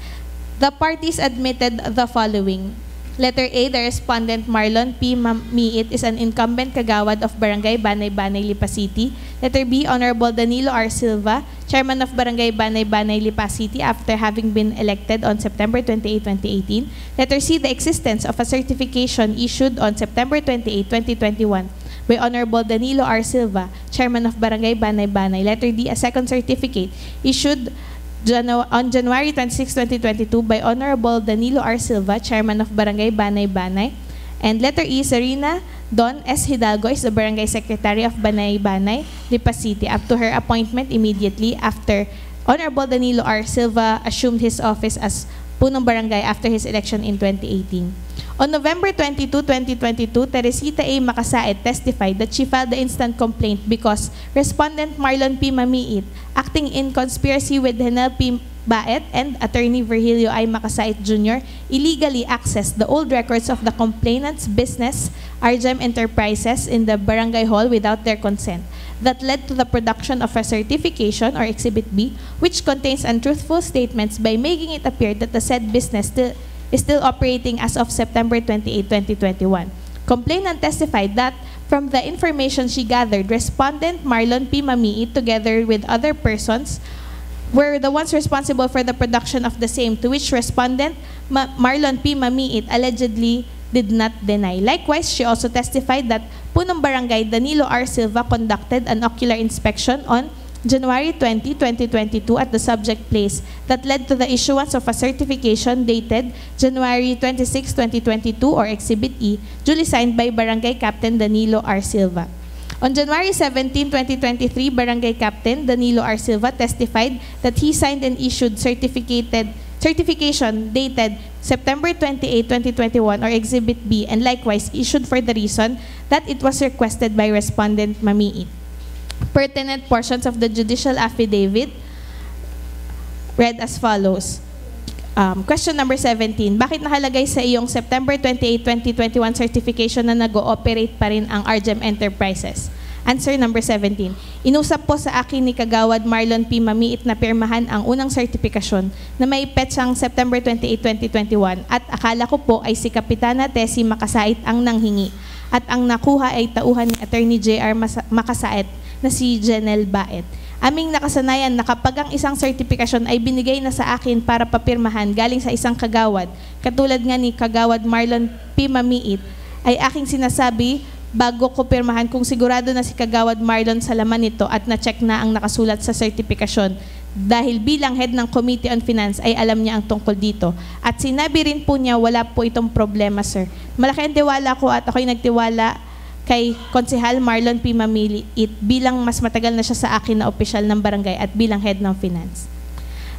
The parties admitted the following. Letter A, the respondent Marlon P. Mamiit is an incumbent kagawad of Barangay Banay-Banay, Lipa City. Letter B, Honorable Danilo R. Silva, Chairman of Barangay Banay-Banay, Lipa City, after having been elected on September 28, 2018. Letter C, the existence of a certification issued on September 28, 2021 by Honorable Danilo R. Silva, Chairman of Barangay Banay-Banay. Letter D, a second certificate issued on January 26, 2022 by Honorable Danilo R. Silva, Chairman of Barangay Banay-Banay. And letter E, Serena Don S. Hidalgo is the Barangay Secretary of Banay-Banay, Lipa City, up to her appointment immediately after Honorable Danilo R. Silva assumed his office as Punong Barangay after his election in 2018. On November 22, 2022, Teresita A. Makasait testified that she filed the instant complaint because Respondent Marlon P. Mamiit, acting in conspiracy with Henel P. Baet and Attorney Virgilio I. Makasait Jr., illegally accessed the old records of the complainant's business, RGM Enterprises, in the barangay hall without their consent. That led to the production of a certification, or Exhibit B, which contains untruthful statements by making it appear that the said business is still operating as of September 28, 2021. Complainant testified that from the information she gathered, Respondent Marlon P. Mamiit, together with other persons, were the ones responsible for the production of the same, to which Respondent Marlon P. Mamiit allegedly did not deny. Likewise, she also testified that Punong Barangay Danilo R. Silva conducted an ocular inspection on January 20, 2022 at the subject place that led to the issuance of a certification dated January 26, 2022, or Exhibit E, duly signed by Barangay Captain Danilo R. Silva. On January 17, 2023, Barangay Captain Danilo R. Silva testified that he signed and issued certificate certification dated September 28, 2021 or Exhibit B and likewise issued for the reason that it was requested by Respondent Mamiit. Pertinent portions of the judicial affidavit read as follows. Question number 17. Bakit nakalagay sa iyong September 28, 2021 certification na nag-ooperate pa rin ang RGM Enterprises? Answer number 17. Inusap po sa akin ni Kagawad Marlon P. Mamiit na pirmahan ang unang sertifikasyon na may petsang September 28, 2021 at akala ko po ay si Kapitana Tessie Makasait ang nanghingi at ang nakuha ay tauhan ni Attorney J.R. Makasait na si Jenel Baet. Aming nakasanayan na kapag ang isang sertifikasyon ay binigay na sa akin para papirmahan galing sa isang kagawad, katulad nga ni Kagawad Marlon P. Mamiit, ay aking sinasabi bago ko pirmahan kung sigurado na si Kagawad Marlon sa laman nito at na-check na ang nakasulat sa sertifikasyon dahil bilang head ng Committee on Finance ay alam niya ang tungkol dito. At sinabi rin po niya wala po itong problema, sir. Malaki ang tiwala ko at ako'y nagtiwala kay Konsehal Marlon P. Mamiit bilang mas matagal na siya sa akin na opisyal ng barangay at bilang head ng finance.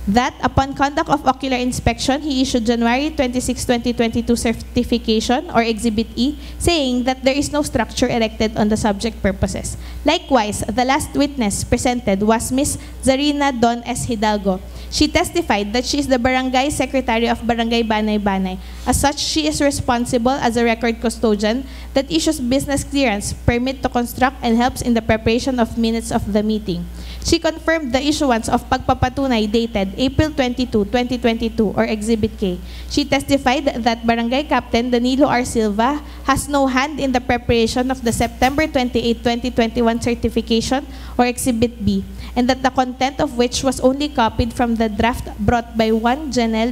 That upon conduct of ocular inspection, he issued January 26, 2022 certification or Exhibit E saying that there is no structure erected on the subject purposes. Likewise, the last witness presented was Ms. Zarina Don S. Hidalgo. She testified that she is the barangay secretary of Barangay Banay-Banay. As such, she is responsible as a record custodian that issues business clearance, permit to construct, and helps in the preparation of minutes of the meeting. She confirmed the issuance of pagpapatunay dated April 22, 2022 or Exhibit K. She testified that Barangay Captain Danilo R. Silva has no hand in the preparation of the September 28, 2021 certification or Exhibit B, and that the content of which was only copied from the draft brought by one Janelle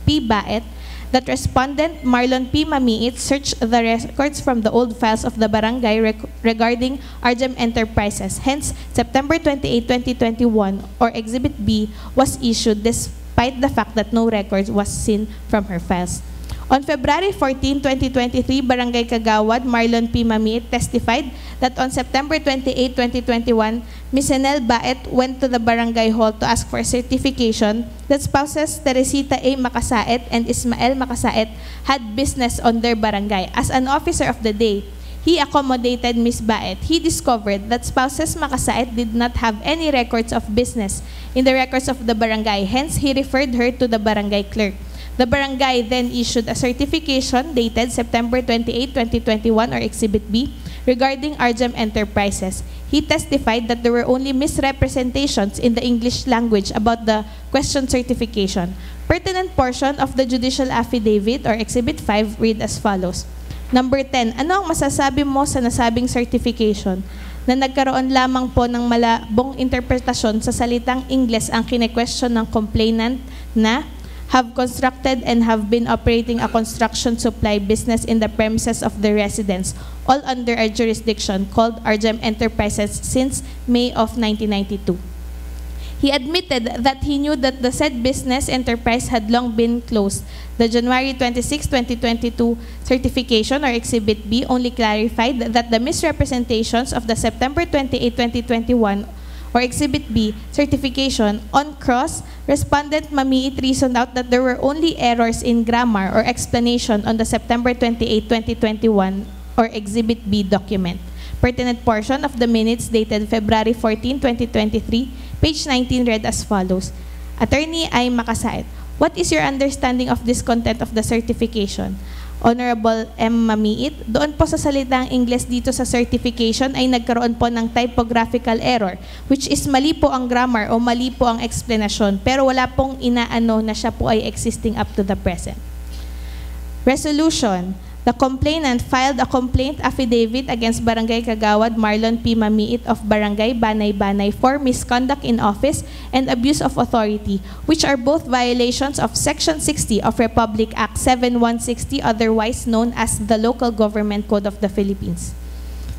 P. Baet, that Respondent Marlon P. Mamiit searched the records from the old files of the barangay regarding RGM Enterprises. Hence, September 28, 2021 or Exhibit B was issued despite the fact that no records was seen from her files. On February 14, 2023, Barangay Kagawad Marlon P. Mamiit testified that on September 28, 2021, Ms. Enel Baet went to the barangay hall to ask for a certification that spouses Teresita A. Makasait and Ismael Makasait had business on their barangay. As an officer of the day, he accommodated Ms. Baet. He discovered that spouses Makasait did not have any records of business in the records of the barangay. Hence, he referred her to the barangay clerk. The barangay then issued a certification dated September 28, 2021 or Exhibit B regarding RGM Enterprises. He testified that there were only misrepresentations in the English language about the question certification. Pertinent portion of the judicial affidavit or Exhibit 5 read as follows. Number 10, ano ang masasabi mo sa nasabing certification na nagkaroon lamang po ng malabong interpretasyon sa salitang Ingles ang kine-question ng complainant na have constructed and have been operating a construction supply business in the premises of the residents, all under a jurisdiction called RGM Enterprises since May of 1992. He admitted that he knew that the said business enterprise had long been closed. The January 26, 2022 certification or Exhibit B only clarified that the misrepresentations of the September 28, 2021 or Exhibit B certification on cross, Respondent Mamiit reasoned out that there were only errors in grammar or explanation on the September 28, 2021 or Exhibit B document. Pertinent portion of the minutes dated February 14, 2023, page 19 read as follows. Attorney I. Makasait, what is your understanding of this content of the certification? Honorable M. Mamiit, doon po sa salitang Ingles dito sa certification ay nagkaroon po ng typographical error, which is mali po ang grammar o mali po ang explanation, pero wala pong inaano na siya po ay existing up to the present. Resolution. The complainant filed a complaint affidavit against Barangay Kagawad Marlon P. Mamiit of Barangay Banay-Banay for misconduct in office and abuse of authority, which are both violations of Section 60 of Republic Act 7160, otherwise known as the Local Government Code of the Philippines.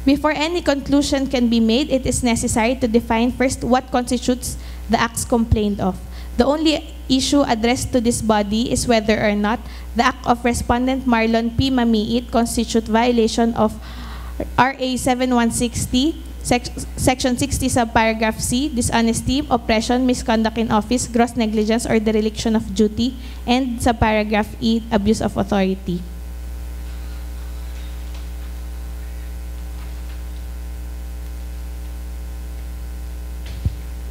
Before any conclusion can be made, it is necessary to define first what constitutes the acts complained of. The only issue addressed to this body is whether or not the act of Respondent Marlon P. Mamiit constitute violation of RA 7160 Section 60 subparagraph C, dishonesty, oppression, misconduct in office, gross negligence, or dereliction of duty, and subparagraph E, abuse of authority.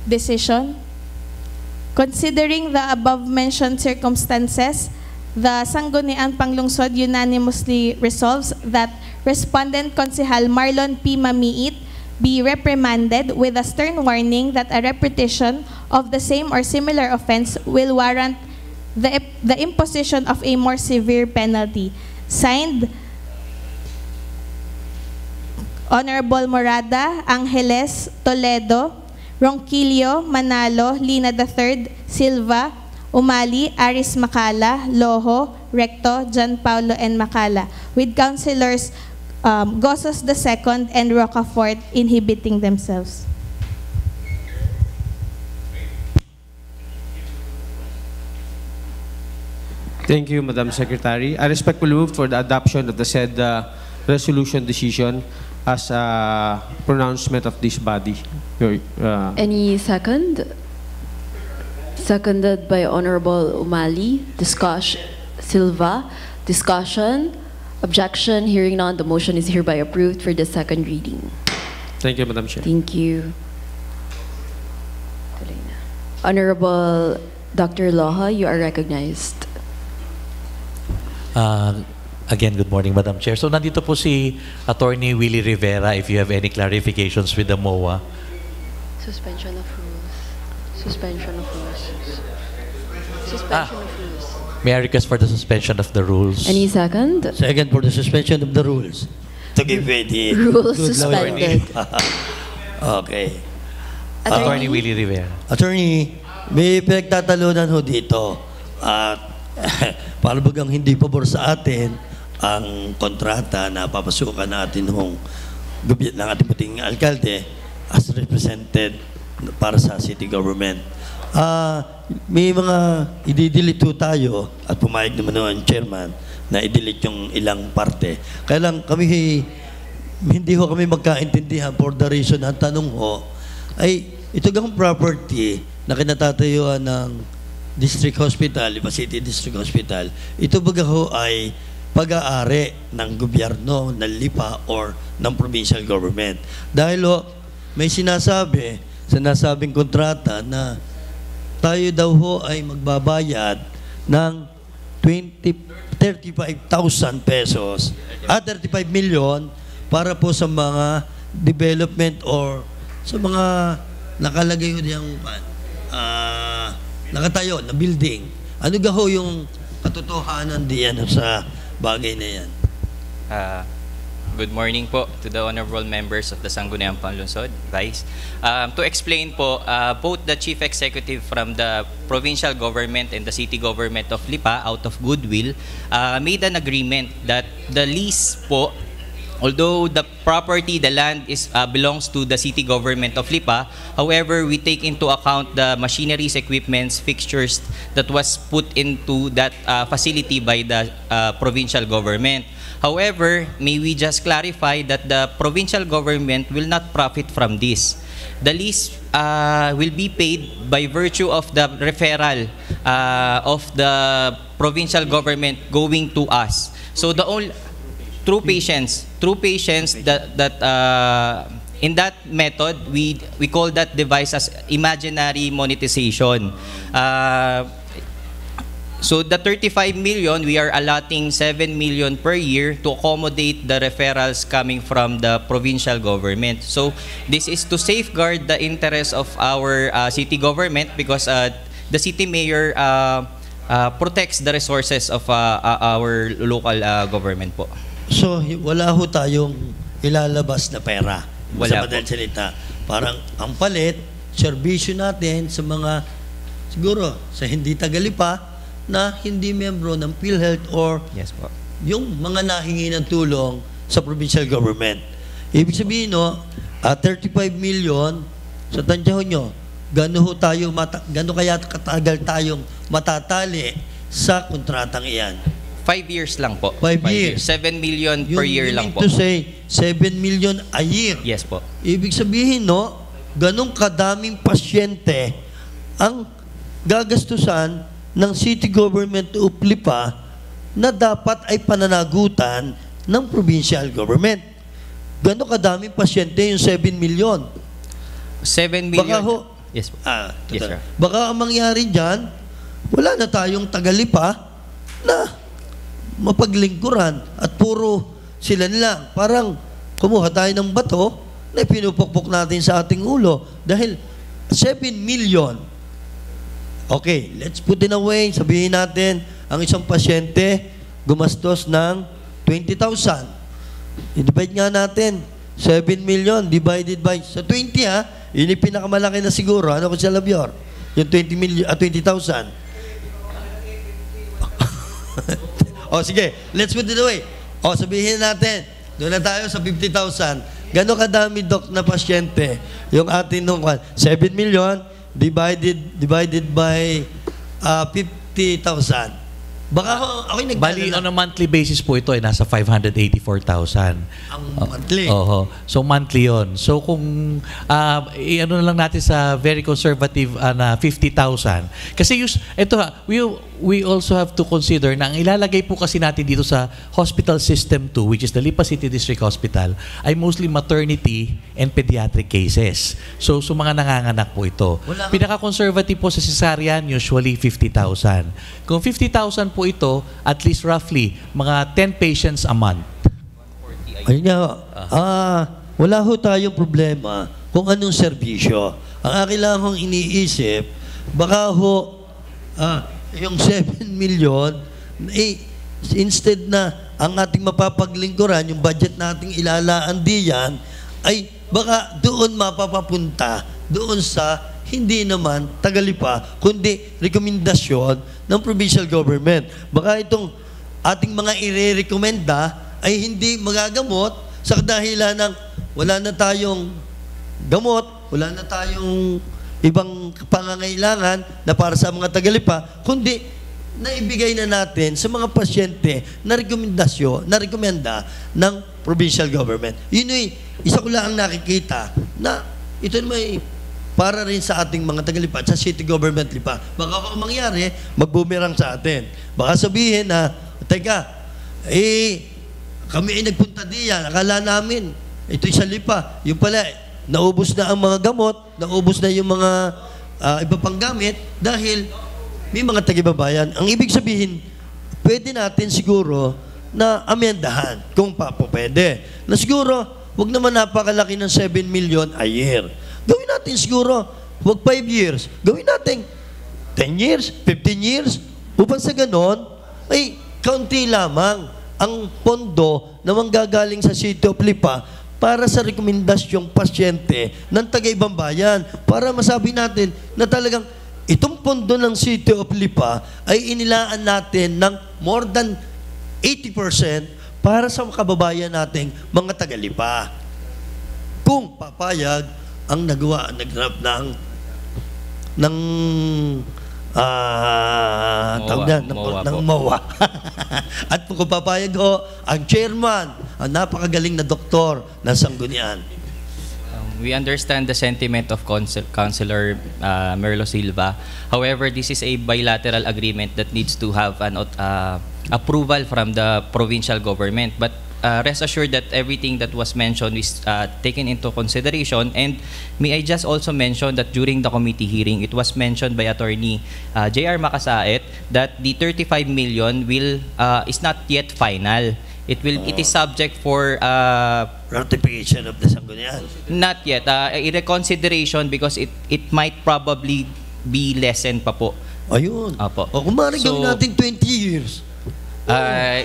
Decision. Considering the above-mentioned circumstances, the Sangguniang Panglungsod unanimously resolves that Respondent Konsehal Marlon P. Mamiit be reprimanded with a stern warning that a repetition of the same or similar offense will warrant the imposition of a more severe penalty. Signed, Honorable Morada, Angeles, Toledo, Ronquillo, Manalo, Lina III, Silva, Umali, Aris Macala, Loho, Recto, John Paulo, and Macala, with Councilors Gozos II and Rocafort inhibiting themselves. Thank you, Madam Secretary. I respectfully move for the adoption of the said resolution decision as a pronouncement of this body. Any second? Seconded by Honorable Umali. Silva. Discussion. Objection. Hearing none, the motion is hereby approved for the second reading. Thank you, Madam Chair. Thank you. Honorable Dr. Loha, you are recognized. Again, good morning, Madam Chair. So, nandito po si Attorney Willie Rivera if you have any clarifications with the MOA. Suspension of rules. Suspension of rules. Suspension of rules. May I request for the suspension of the rules? Any second? Second for the suspension of the rules. To give way the Rules good lawyer. suspended. Okay. Attorney Willie Rivera. Attorney, may pinagtatalunan ho dito. At para bagang hindi pabor sa atin ang kontrata na papasukan natin ng ating puting alkalde as represented para sa city government. May mga i-delete tayo at pumayag naman ang chairman na i-delete yung ilang parte. Kaya lang kami hindi ho kami magkaintindihan for the reason ang tanong ho ay ito gang property na kinatatayuan ng District Hospital, Lipa City District Hospital, ito baga ho ay pag-aari ng gobyerno, ng Lipa or ng provincial government. Dahil ho, may sinasabi sa nasabing kontrata na tayo daw ho ay magbabayad ng 35,000 pesos at 35 million para po sa mga development or sa mga nakalagay ho diyang nakatayo na building. Ano ga ho yung katotohanan diyan sa bagay na yan? Good morning po to the honorable members of the Sangguniang Panglungsod, Vice. To explain po, both the Chief Executive from the provincial government and the city government of Lipa, out of goodwill, made an agreement that the lease po, although the property, the land belongs to the city government of Lipa, however, we take into account the machineries, equipments, fixtures that was put into that facility by the provincial government. However, may we just clarify that the provincial government will not profit from this. The lease will be paid by virtue of the referral of the provincial government going to us. So the only true patients that in that method we call that device as imaginary monetization. So the 35 million, we are allotting 7 million per year to accommodate the referrals coming from the provincial government. So this is to safeguard the interests of our city government because the city mayor protects the resources of our local government po. So, wala ho tayong ilalabas na pera. Wala sa madaling salita. Parang ang palit, serbisyo natin sa mga, siguro, sa hindi Tagalipa na hindi membro ng PhilHealth or yes po, yung mga nahingi ng tulong sa provincial government. Ibig sabihin, no, 35 million, sa tansyahan nyo, gano'n kaya katagal tayong matatali sa kontratang iyan? 5 years lang po. 5 years. 7 million per year lang po. To say, 7 million a year. Yes po. Ibig sabihin, no, ganong kadaming pasyente ang gagastusan ng city government of Lipa na dapat ay pananagutan ng provincial government. Ganong kadaming pasyente yung 7 million. 7 million. Baka ho, yes po. Yes, sir. Baka ang mangyari dyan, wala na tayong Tagalipa na mapaglingkuran at puro sila nila. Parang kumuha tayo ng bato na pinupukpok natin sa ating ulo dahil 7 million. Okay, let's put it away. Sabihin natin, ang isang pasyente gumastos ng 20,000. I-divide nga natin. 7 million divided by sa 20 ha. Yun yung pinakamalaki na siguro. Ano ko sa Labior? Yung 20,000. O sige, let's put it away. O sabihin natin, doon na tayo sa 50,000. Gano'ng kadami, Dok, na pasyente yung atin nung 7 million divided by 50,000. Baka ako'y Bali, on a monthly basis po ito ay nasa 584,000. Ang monthly? Oo. So, monthly yon. So, kung ano na lang natin sa very conservative na 50,000. Kasi ito we also have to consider na ang ilalagay po kasi natin dito sa hospital system 2, which is the Lipa City District Hospital, ay mostly maternity and pediatric cases. So, mga nanganganak po ito. Pinaka-conservative po sa cesarean, usually 50,000. Kung 50,000 po ito, at least roughly, mga 10 patients a month. Ayun nga, wala ho tayong problema kung anong serbisyo. Ang akin lang hong iniisip, baka ho, yung 7 million, instead na ang ating mapapaglingkuran, yung budget nating ilalaan diyan, ay baka doon mapapapunta, doon sa hindi naman Tagalipa, kundi rekomendasyon ng provincial government. Baka itong ating mga irerekomenda ay hindi magagamot sa kadahilan ng wala na tayong gamot, wala na tayong ibang pangangailangan na para sa mga Tagalipa, kundi naibigay na natin sa mga pasyente na rekomenda ng provincial government. Yun ay isa ko lang ang nakikita na ito may para rin sa ating mga Tagalipa at sa city government Lipa. Baka kung mangyari, magbumerang sa atin. Baka sabihin na, teka, kami ay nagpunta diyan, akala namin, ito'y sa Lipa. Yung pala, naubos na ang mga gamot, naubos na yung mga iba pang gamit dahil may mga tagibabayan. Ang ibig sabihin, pwede natin siguro na amendahan kung pwede. Na siguro, wag naman napakalaki ng 7 million a year. Gawin natin siguro, wag 5 years. Gawin natin 10 years, 15 years. Upang sa ganon, ay kaunti lamang ang pondo na manggagaling sa City of Lipa para sa rekomendasyong pasyente ng taga-ibang bayan. Para masabi natin na talagang itong pondo ng City of Lipa ay inilaan natin ng more than 80% para sa kababayan nating mga taga-Lipa. Kung papayag ang naghanap ng MOA. At kung papayag ho, ang chairman, ang napakagaling na doktor ng Sanggunian. We understand the sentiment of Councilor Merlo Silva. However, this is a bilateral agreement that needs to have an approval from the provincial government. But rest assured that everything that was mentioned is taken into consideration. And may I just also mention that during the committee hearing, it was mentioned by Attorney J.R. Makasaet that the 35 million is not yet final. It is subject for ratification of the Sanggunian. Not yet. A reconsideration because it might probably be lessened pa po. Ayun. Apo. O kung maaaring gawin natin 20 years.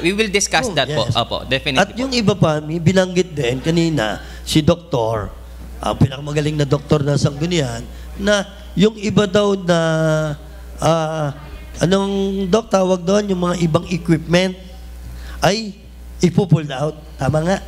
We will discuss that po. Apo, definitely. At yung iba pa, may binanggit din kanina, si Doktor, ang pinakamagaling na doktor ng Sanggunian, na yung iba daw na, anong Dok, tawag doon, yung mga ibang equipment, ay ipo-pull out. Tama nga?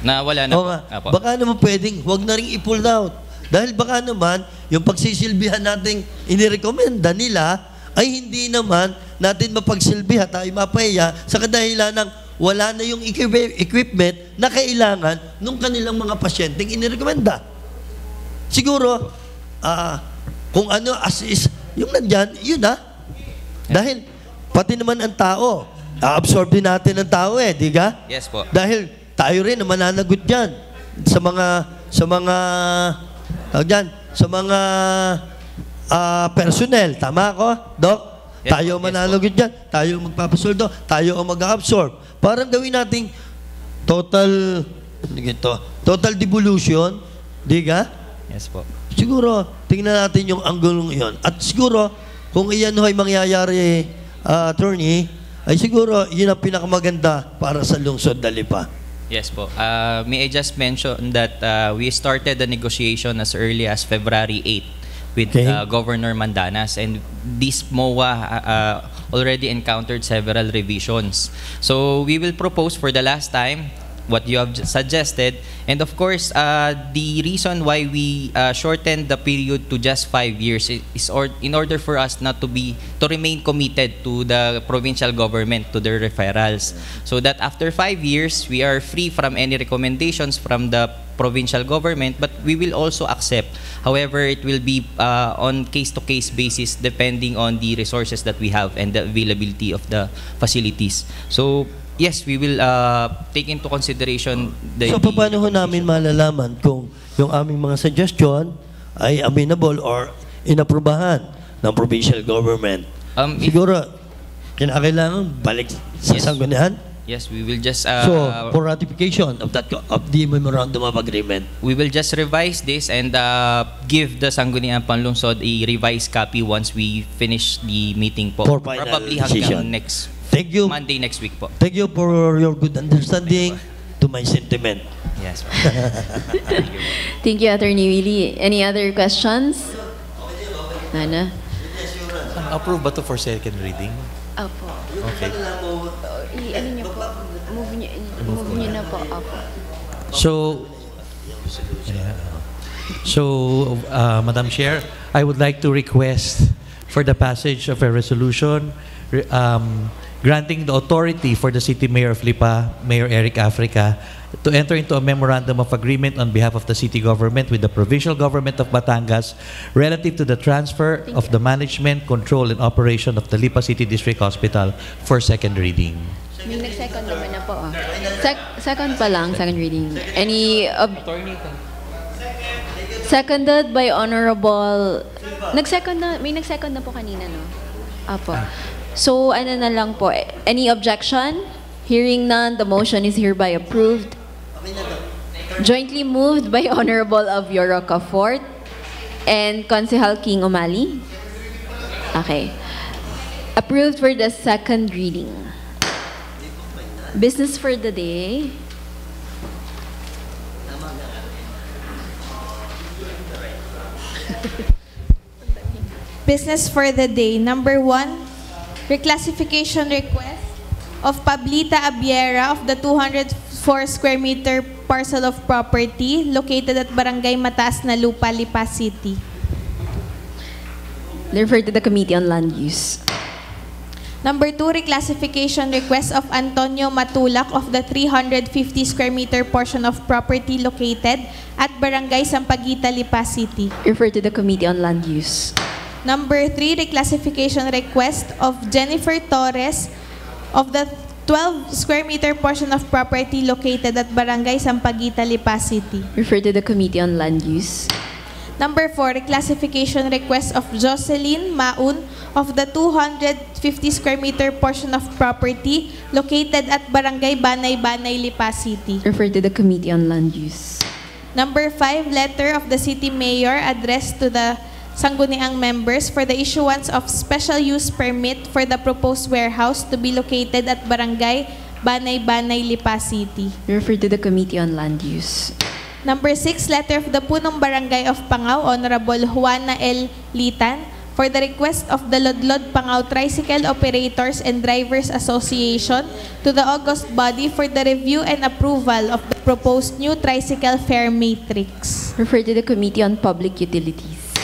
Na wala na po. Apo. Baka naman pwedeng, huwag na rin i-pull out. Dahil baka naman, yung pagsisilbihan nating inirekomenda nila, ay hindi naman natin mapagsilbihan, tayo mapahiya sa kadahilan ng wala na yung equipment na kailangan nung kanilang mga pasyenteng inirekomenda. Siguro, kung ano as is, yung nandyan, yun Dahil, pati naman ang tao, absorb din natin ang tao di ka? Yes po. Dahil tayo rin na mananagot dyan sa mga personnel. Tama ako, Doc? Yes, tayo mananagot dyan. Tayo magpapasuldo. Tayo ang mag-absorb. Parang gawin nating total devolution. Di ka? Yes po. Siguro, tingnan natin yung anggulong iyon. At siguro, kung iyan ay mangyayari, attorney, ay siguro, yun ang pinakamaganda para sa lungsod na Lipa. Yes po. May I just mention that we started the negotiation as early as February 8 with Governor Mandanas, and this MOA already encountered several revisions. So we will propose for the last time what you have suggested, and of course the reason why we shortened the period to just 5 years is in order for us not to remain committed to the provincial government, to their referrals, so that after 5 years we are free from any recommendations from the provincial government, but we will also accept. However, it will be on case-to-case basis depending on the resources that we have and the availability of the facilities. So yes, we will take into consideration the... So, paano ho namin malalaman kung yung aming mga suggestion ay amenable or inaprubahan ng provincial government? Siguro, kinakailangan balik sa sanggunian? Yes, we will just... so, for ratification of the Memorandum of Agreement? We will just revise this and give the Sangguniang Panlungsod a revised copy once we finish the meeting po. For final Probably decision. hanggang next... Thank you. Monday next week po. Thank you for your good understanding to my sentiment. Yes. Thank you, Attorney Willie. Any other questions? Nana? Approve ba to for second reading? Opo. Okay. Ano niyo po? Move niyo na po. Opo. So, Madam Chair, I would like to request for the passage of a resolution granting the authority for the City Mayor of Lipa, Mayor Eric Africa, to enter into a memorandum of agreement on behalf of the city government with the provincial government of Batangas relative to the transfer of the management, control, and operation of the Lipa City District Hospital for second reading. May nag-second naman na po. Second pa lang, second reading. Seconded by Honorable... May nag-second na po kanina, no? Apo. So, ano na lang po, any objection? Hearing none, the motion is hereby approved. Jointly moved by Honorable Aviora Cafort and Consejal King Umali. Okay. Approved for the second reading. Business for the day. Business for the day. Number 1, reclassification request of Pablita Abiera of the 204 square meter parcel of property located at Barangay Mataas na Lupa, Lipa City. Refer to the Committee on Land Use. Number 2, reclassification request of Antonio Matulak of the 350 square meter portion of property located at Barangay Sampaguita, Lipa City. Refer to the Committee on Land Use. Number 3, reclassification request of Jennifer Torres of the 12 square meter portion of property located at Barangay Sampaguita, Lipa City. Refer to the Committee on Land Use. Number 4, reclassification request of Jocelyn Maun of the 250 square meter portion of property located at Barangay Banay-Banay, Lipa City. Refer to the Committee on Land Use. Number 5, letter of the City Mayor addressed to the Sangguniang members for the issuance of special use permit for the proposed warehouse to be located at Barangay Banay-Banay, Lipa City. Refer to the Committee on Land Use. Number 6, letter of the Punong Barangay of Pangaw, Honorable Juana L. Litan, for the request of the Lodlod Pangaw Tricycle Operators and Drivers Association to the August body for the review and approval of the proposed new tricycle fare matrix. Refer to the Committee on Public Utilities.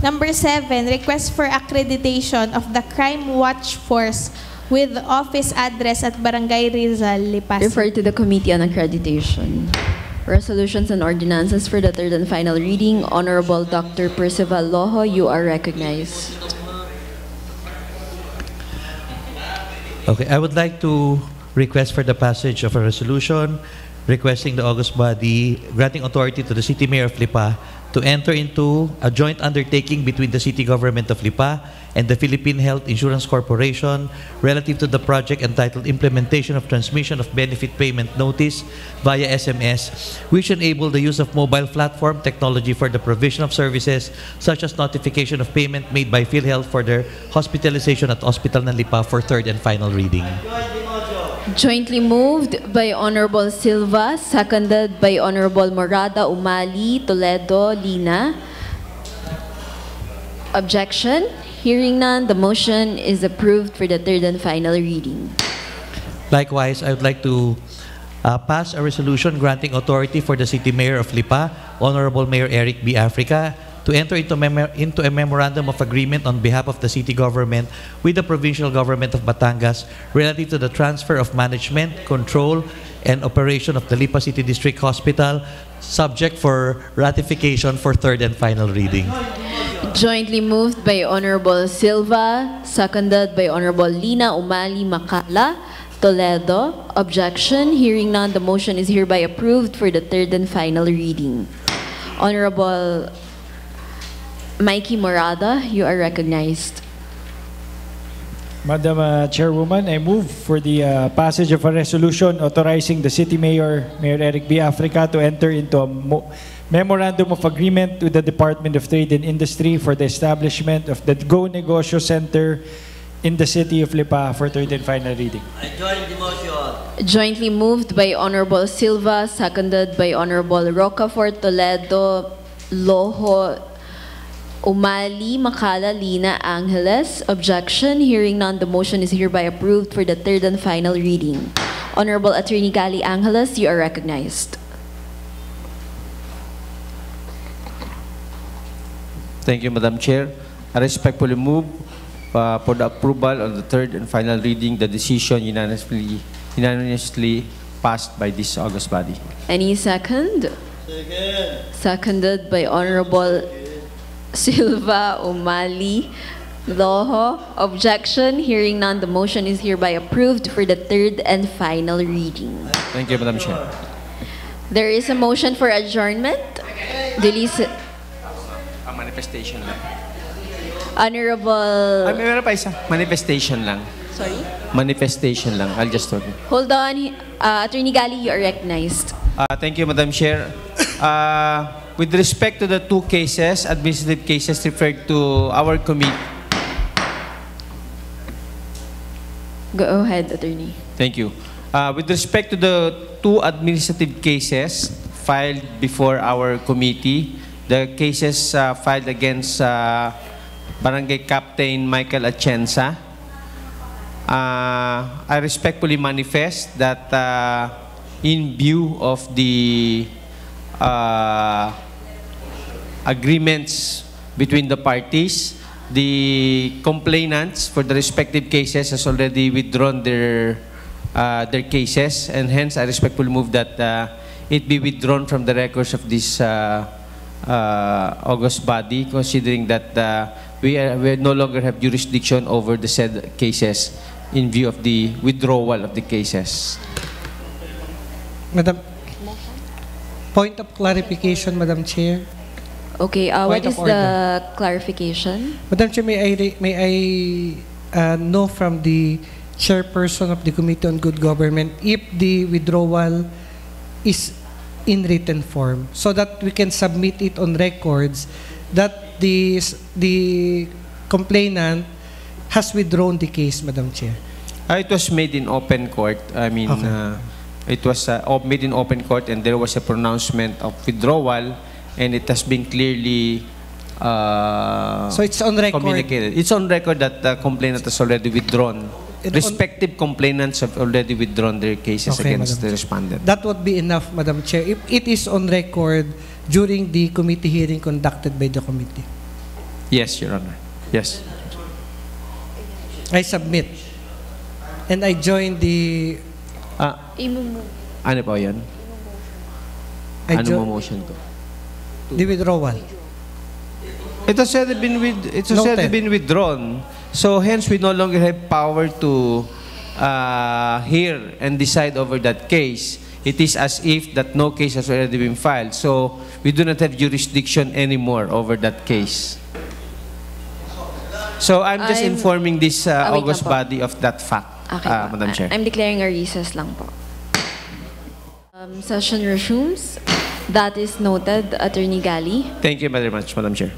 Number 7, request for accreditation of the Crime Watch Force with office address at Barangay Rizal, Lipas. Refer to the Committee on Accreditation. Resolutions and ordinances for the third and final reading. Honorable Dr. Percival Loho, you are recognized. Okay, I would like to request for the passage of a resolution requesting the August body granting authority to the City Mayor of Lipa to enter into a joint undertaking between the City Government of Lipa and the Philippine Health Insurance Corporation relative to the project entitled Implementation of Transmission of Benefit Payment Notice via SMS, which enable the use of mobile platform technology for the provision of services such as notification of payment made by PhilHealth for their hospitalization at Hospital ng Lipa for third and final reading. Jointly moved by Honorable Silva, seconded by Honorable Morada, Umali, Toledo, Lina. Objection? Hearing none, the motion is approved for the third and final reading. Likewise, I would like to pass a resolution granting authority for the City Mayor of Lipa, Honorable Mayor Eric B. Africa, to enter into a memorandum of agreement on behalf of the city government with the provincial government of Batangas relative to the transfer of management, control, and operation of the Lipa City District Hospital, subject for ratification for third and final reading. Jointly moved by Honorable Silva, seconded by Honorable Lina Umali Makala, Toledo. Objection? Hearing none, the motion is hereby approved for the third and final reading. Honorable Mikey Morada, you are recognized. Madam Chairwoman, I move for the passage of a resolution authorizing the City Mayor, Mayor Eric B. Africa, to enter into a memorandum of agreement with the Department of Trade and Industry for the establishment of the Go Negosyo Center in the City of Lipa for third and final reading. I join the motion. Jointly moved by Honorable Silva, seconded by Honorable Rocafort, Toledo, Loho, Umali, Makala, Lina, Angeles. Objection? Hearing none, the motion is hereby approved for the third and final reading. Honorable Attorney Gali Angeles, you are recognized. Thank you, Madam Chair. I respectfully move for the approval of the third and final reading, the decision unanimously passed by this August body. Any second? Seconded by Honorable Silva, Umali, Loho. Objection? Hearing none, the motion is hereby approved for the third and final reading. Thank you, Madam Chair. There is a motion for adjournment. Manifestation lang. Honorable... Meron pa isa. Manifestation lang. Sorry? Manifestation lang. I'll just talk. Hold on. Attorney Gali, you are recognized. Thank you, Madam Chair. With respect to the two cases, administrative cases referred to our committee. Go ahead, Attorney. Thank you. With respect to the two administrative cases filed before our committee, the cases filed against Barangay Captain Michael Atienza, I respectfully manifest that in view of the agreements between the parties, the complainants for the respective cases has already withdrawn their cases, and hence I respectfully move that it be withdrawn from the records of this August body, considering that we no longer have jurisdiction over the said cases in view of the withdrawal of the cases. Madam, point of clarification, Madam Chair. Okay, what Point is of the clarification? Madam Chair, may I know from the chairperson of the Committee on Good Government if the withdrawal is in written form, so that we can submit it on records that the complainant has withdrawn the case, Madam Chair. It was made in open court. I mean, Okay. it was made in open court, and there was a pronouncement of withdrawal, and it has been clearly So it's on record. communicated. It's on record that the complainant has already withdrawn. Respective complainants have already withdrawn their cases Okay, against Madam the respondent. That would be enough, Madam Chair, if it is on record during the committee hearing conducted by the committee. Yes, Your Honor. Yes. I submit. And I join the... Ano po yan? I Ano jo- mo motion to? The withdrawal. It has already been withdrawn. So hence we no longer have power to hear and decide over that case. It is as if that no case has already been filed. So we do not have jurisdiction anymore over that case. So I'm just informing this wait august lang po. body of that fact, Okay po. Madam Chair. I'm declaring a recess lang po. Session resumes. That is noted, Attorney Gali. Thank you very much, Madam Chair.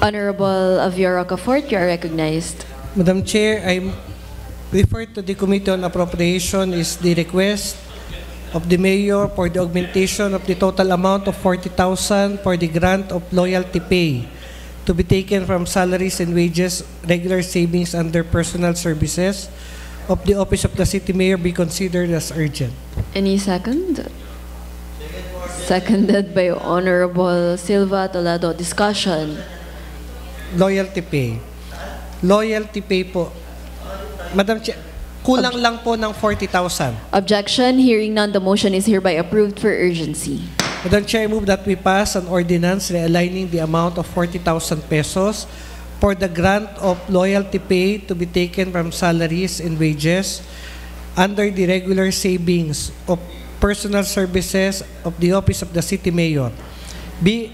Honorable Avio Rocafort, you are recognized. Madam Chair, I refer to the Committee on Appropriation is the request of the Mayor for the augmentation of the total amount of 40,000 for the grant of loyalty pay to be taken from salaries and wages, regular savings under personal services of the Office of the City Mayor be considered as urgent. Any second? Seconded by Honorable Silva Toledo. Discussion. Loyalty pay. Loyalty pay po. Madam Chair, kulang lang po ng 40,000. Objection. Hearing none, the motion is hereby approved for urgency. Madam Chair, I move that we pass an ordinance realigning the amount of 40,000 pesos for the grant of loyalty pay to be taken from salaries and wages under the regular savings of personal services of the Office of the City Mayor be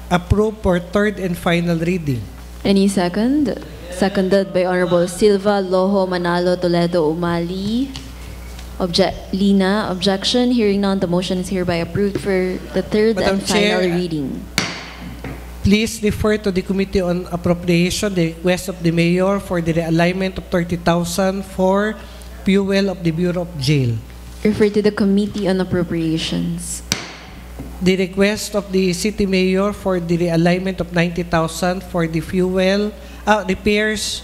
approved for third and final reading. Any second? Seconded by Honorable Silva, Loho, Manalo, Toledo, Umali. Lina, objection. Hearing none, the motion is hereby approved for the third Madam and final Chair, reading. Please refer to the Committee on Appropriation the request of the Mayor for the realignment of 30,000 for fuel of the Bureau of Jail. Refer to the Committee on Appropriations. The request of the City Mayor for the realignment of 90,000 for the fuel, repairs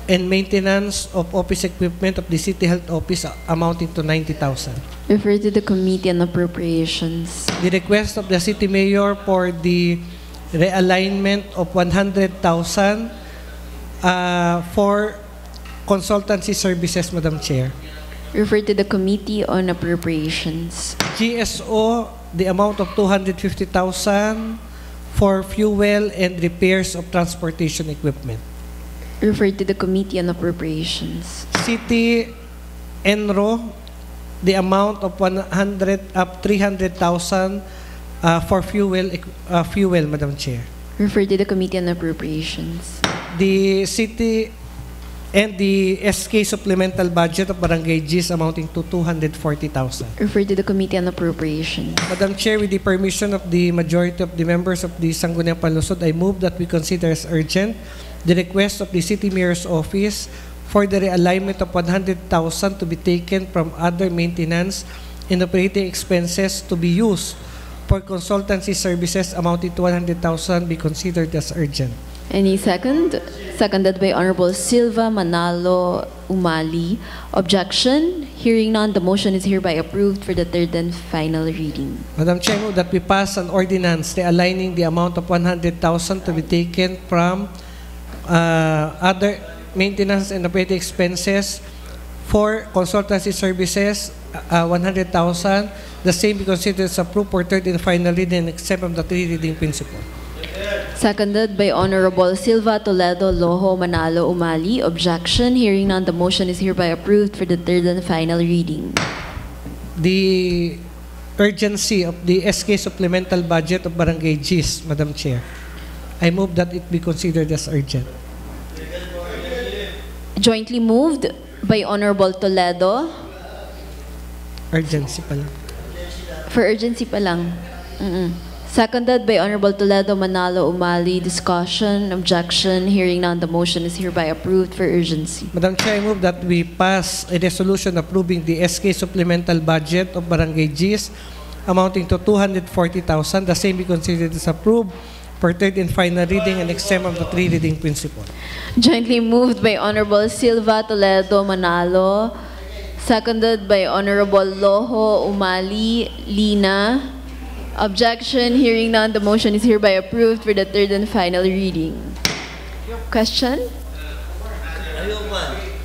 and maintenance of office equipment of the City Health Office amounting to 90,000. Refer to the Committee on Appropriations. The request of the City Mayor for the realignment of 100,000 for consultancy services, Madam Chair. Refer to the Committee on Appropriations. GSO, the amount of 250,000 for fuel and repairs of transportation equipment. Refer to the Committee on Appropriations. City Enro, the amount of 300,000 for fuel, Madam Chair. Refer to the Committee on Appropriations. The city and the SK supplemental budget of Barangay Gis amounting to 240,000. Refer to the Committee on Appropriations. Madam Chair, with the permission of the majority of the members of the Sangguniang Panlusod, I move that we consider as urgent the request of the City Mayor's Office for the realignment of 100,000 to be taken from other maintenance and operating expenses to be used for consultancy services amounting to 100,000 be considered as urgent. Any second? Seconded by Honorable Silva, Manalo, Umali. Objection? Hearing none, the motion is hereby approved for the third and final reading. Madam Chair, I move that we pass an ordinance realigning the amount of 100,000 to be taken from other maintenance and operating expenses for consultancy services, 100,000. The same be considered as approved for third and final reading except from the three reading principle. Seconded by Honorable Silva, Toledo, Loho, Manalo, Umali. Objection? Hearing none, the motion is hereby approved for the third and final reading. The urgency of the SK supplemental budget of Barangay Gis, Madam Chair. I move that it be considered as urgent. Jointly moved by Honorable Toledo. Urgency pala. For urgency pa lang. Seconded by Honorable Toledo, Manalo, Umali. Discussion, objection, hearing none, the motion is hereby approved for urgency. Madam Chair, I move that we pass a resolution approving the SK supplemental budget of Barangay Gis amounting to 240,000. The same be considered as approved for third and final reading and except of the three reading principle. Jointly moved by Honorable Silva, Toledo, Manalo. Seconded by Honorable Loho, Umali, Lina. Objection, hearing none, the motion is hereby approved for the third and final reading. Question?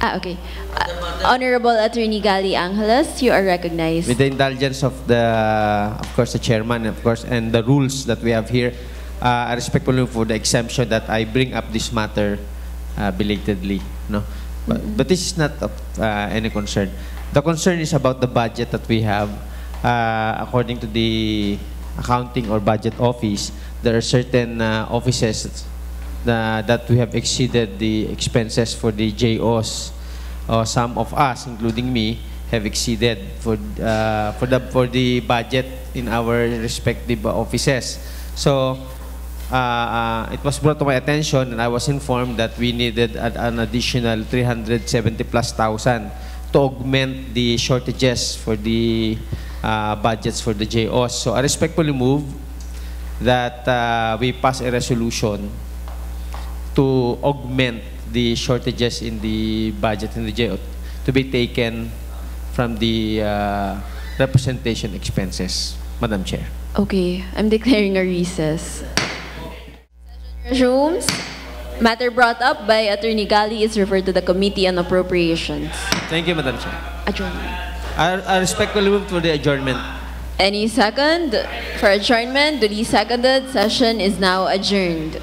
Okay. Honorable Attorney Gali Angeles, you are recognized. With the indulgence of course, the chairman, of course, and the rules that we have here, I respectfully move for the exemption that I bring up this matter belatedly. No, but this is not of any concern. The concern is about the budget that we have. According to the accounting or budget office, there are certain offices that we have exceeded the expenses for the JOs. Some of us, including me, have exceeded for the budget in our respective offices. So it was brought to my attention, and I was informed that we needed an additional 370,000+ to augment the shortages for the budgets for the JOs. So I respectfully move that we pass a resolution to augment the shortages in the budget in the JO to be taken from the representation expenses. Madam Chair. Okay, I'm declaring a recess. Resumes. Matter brought up by Attorney Gali is referred to the Committee on Appropriations. Thank you, Madam Chair. Adjournment. I respectfully move for the adjournment. Any second? For adjournment, duly seconded. Session is now adjourned.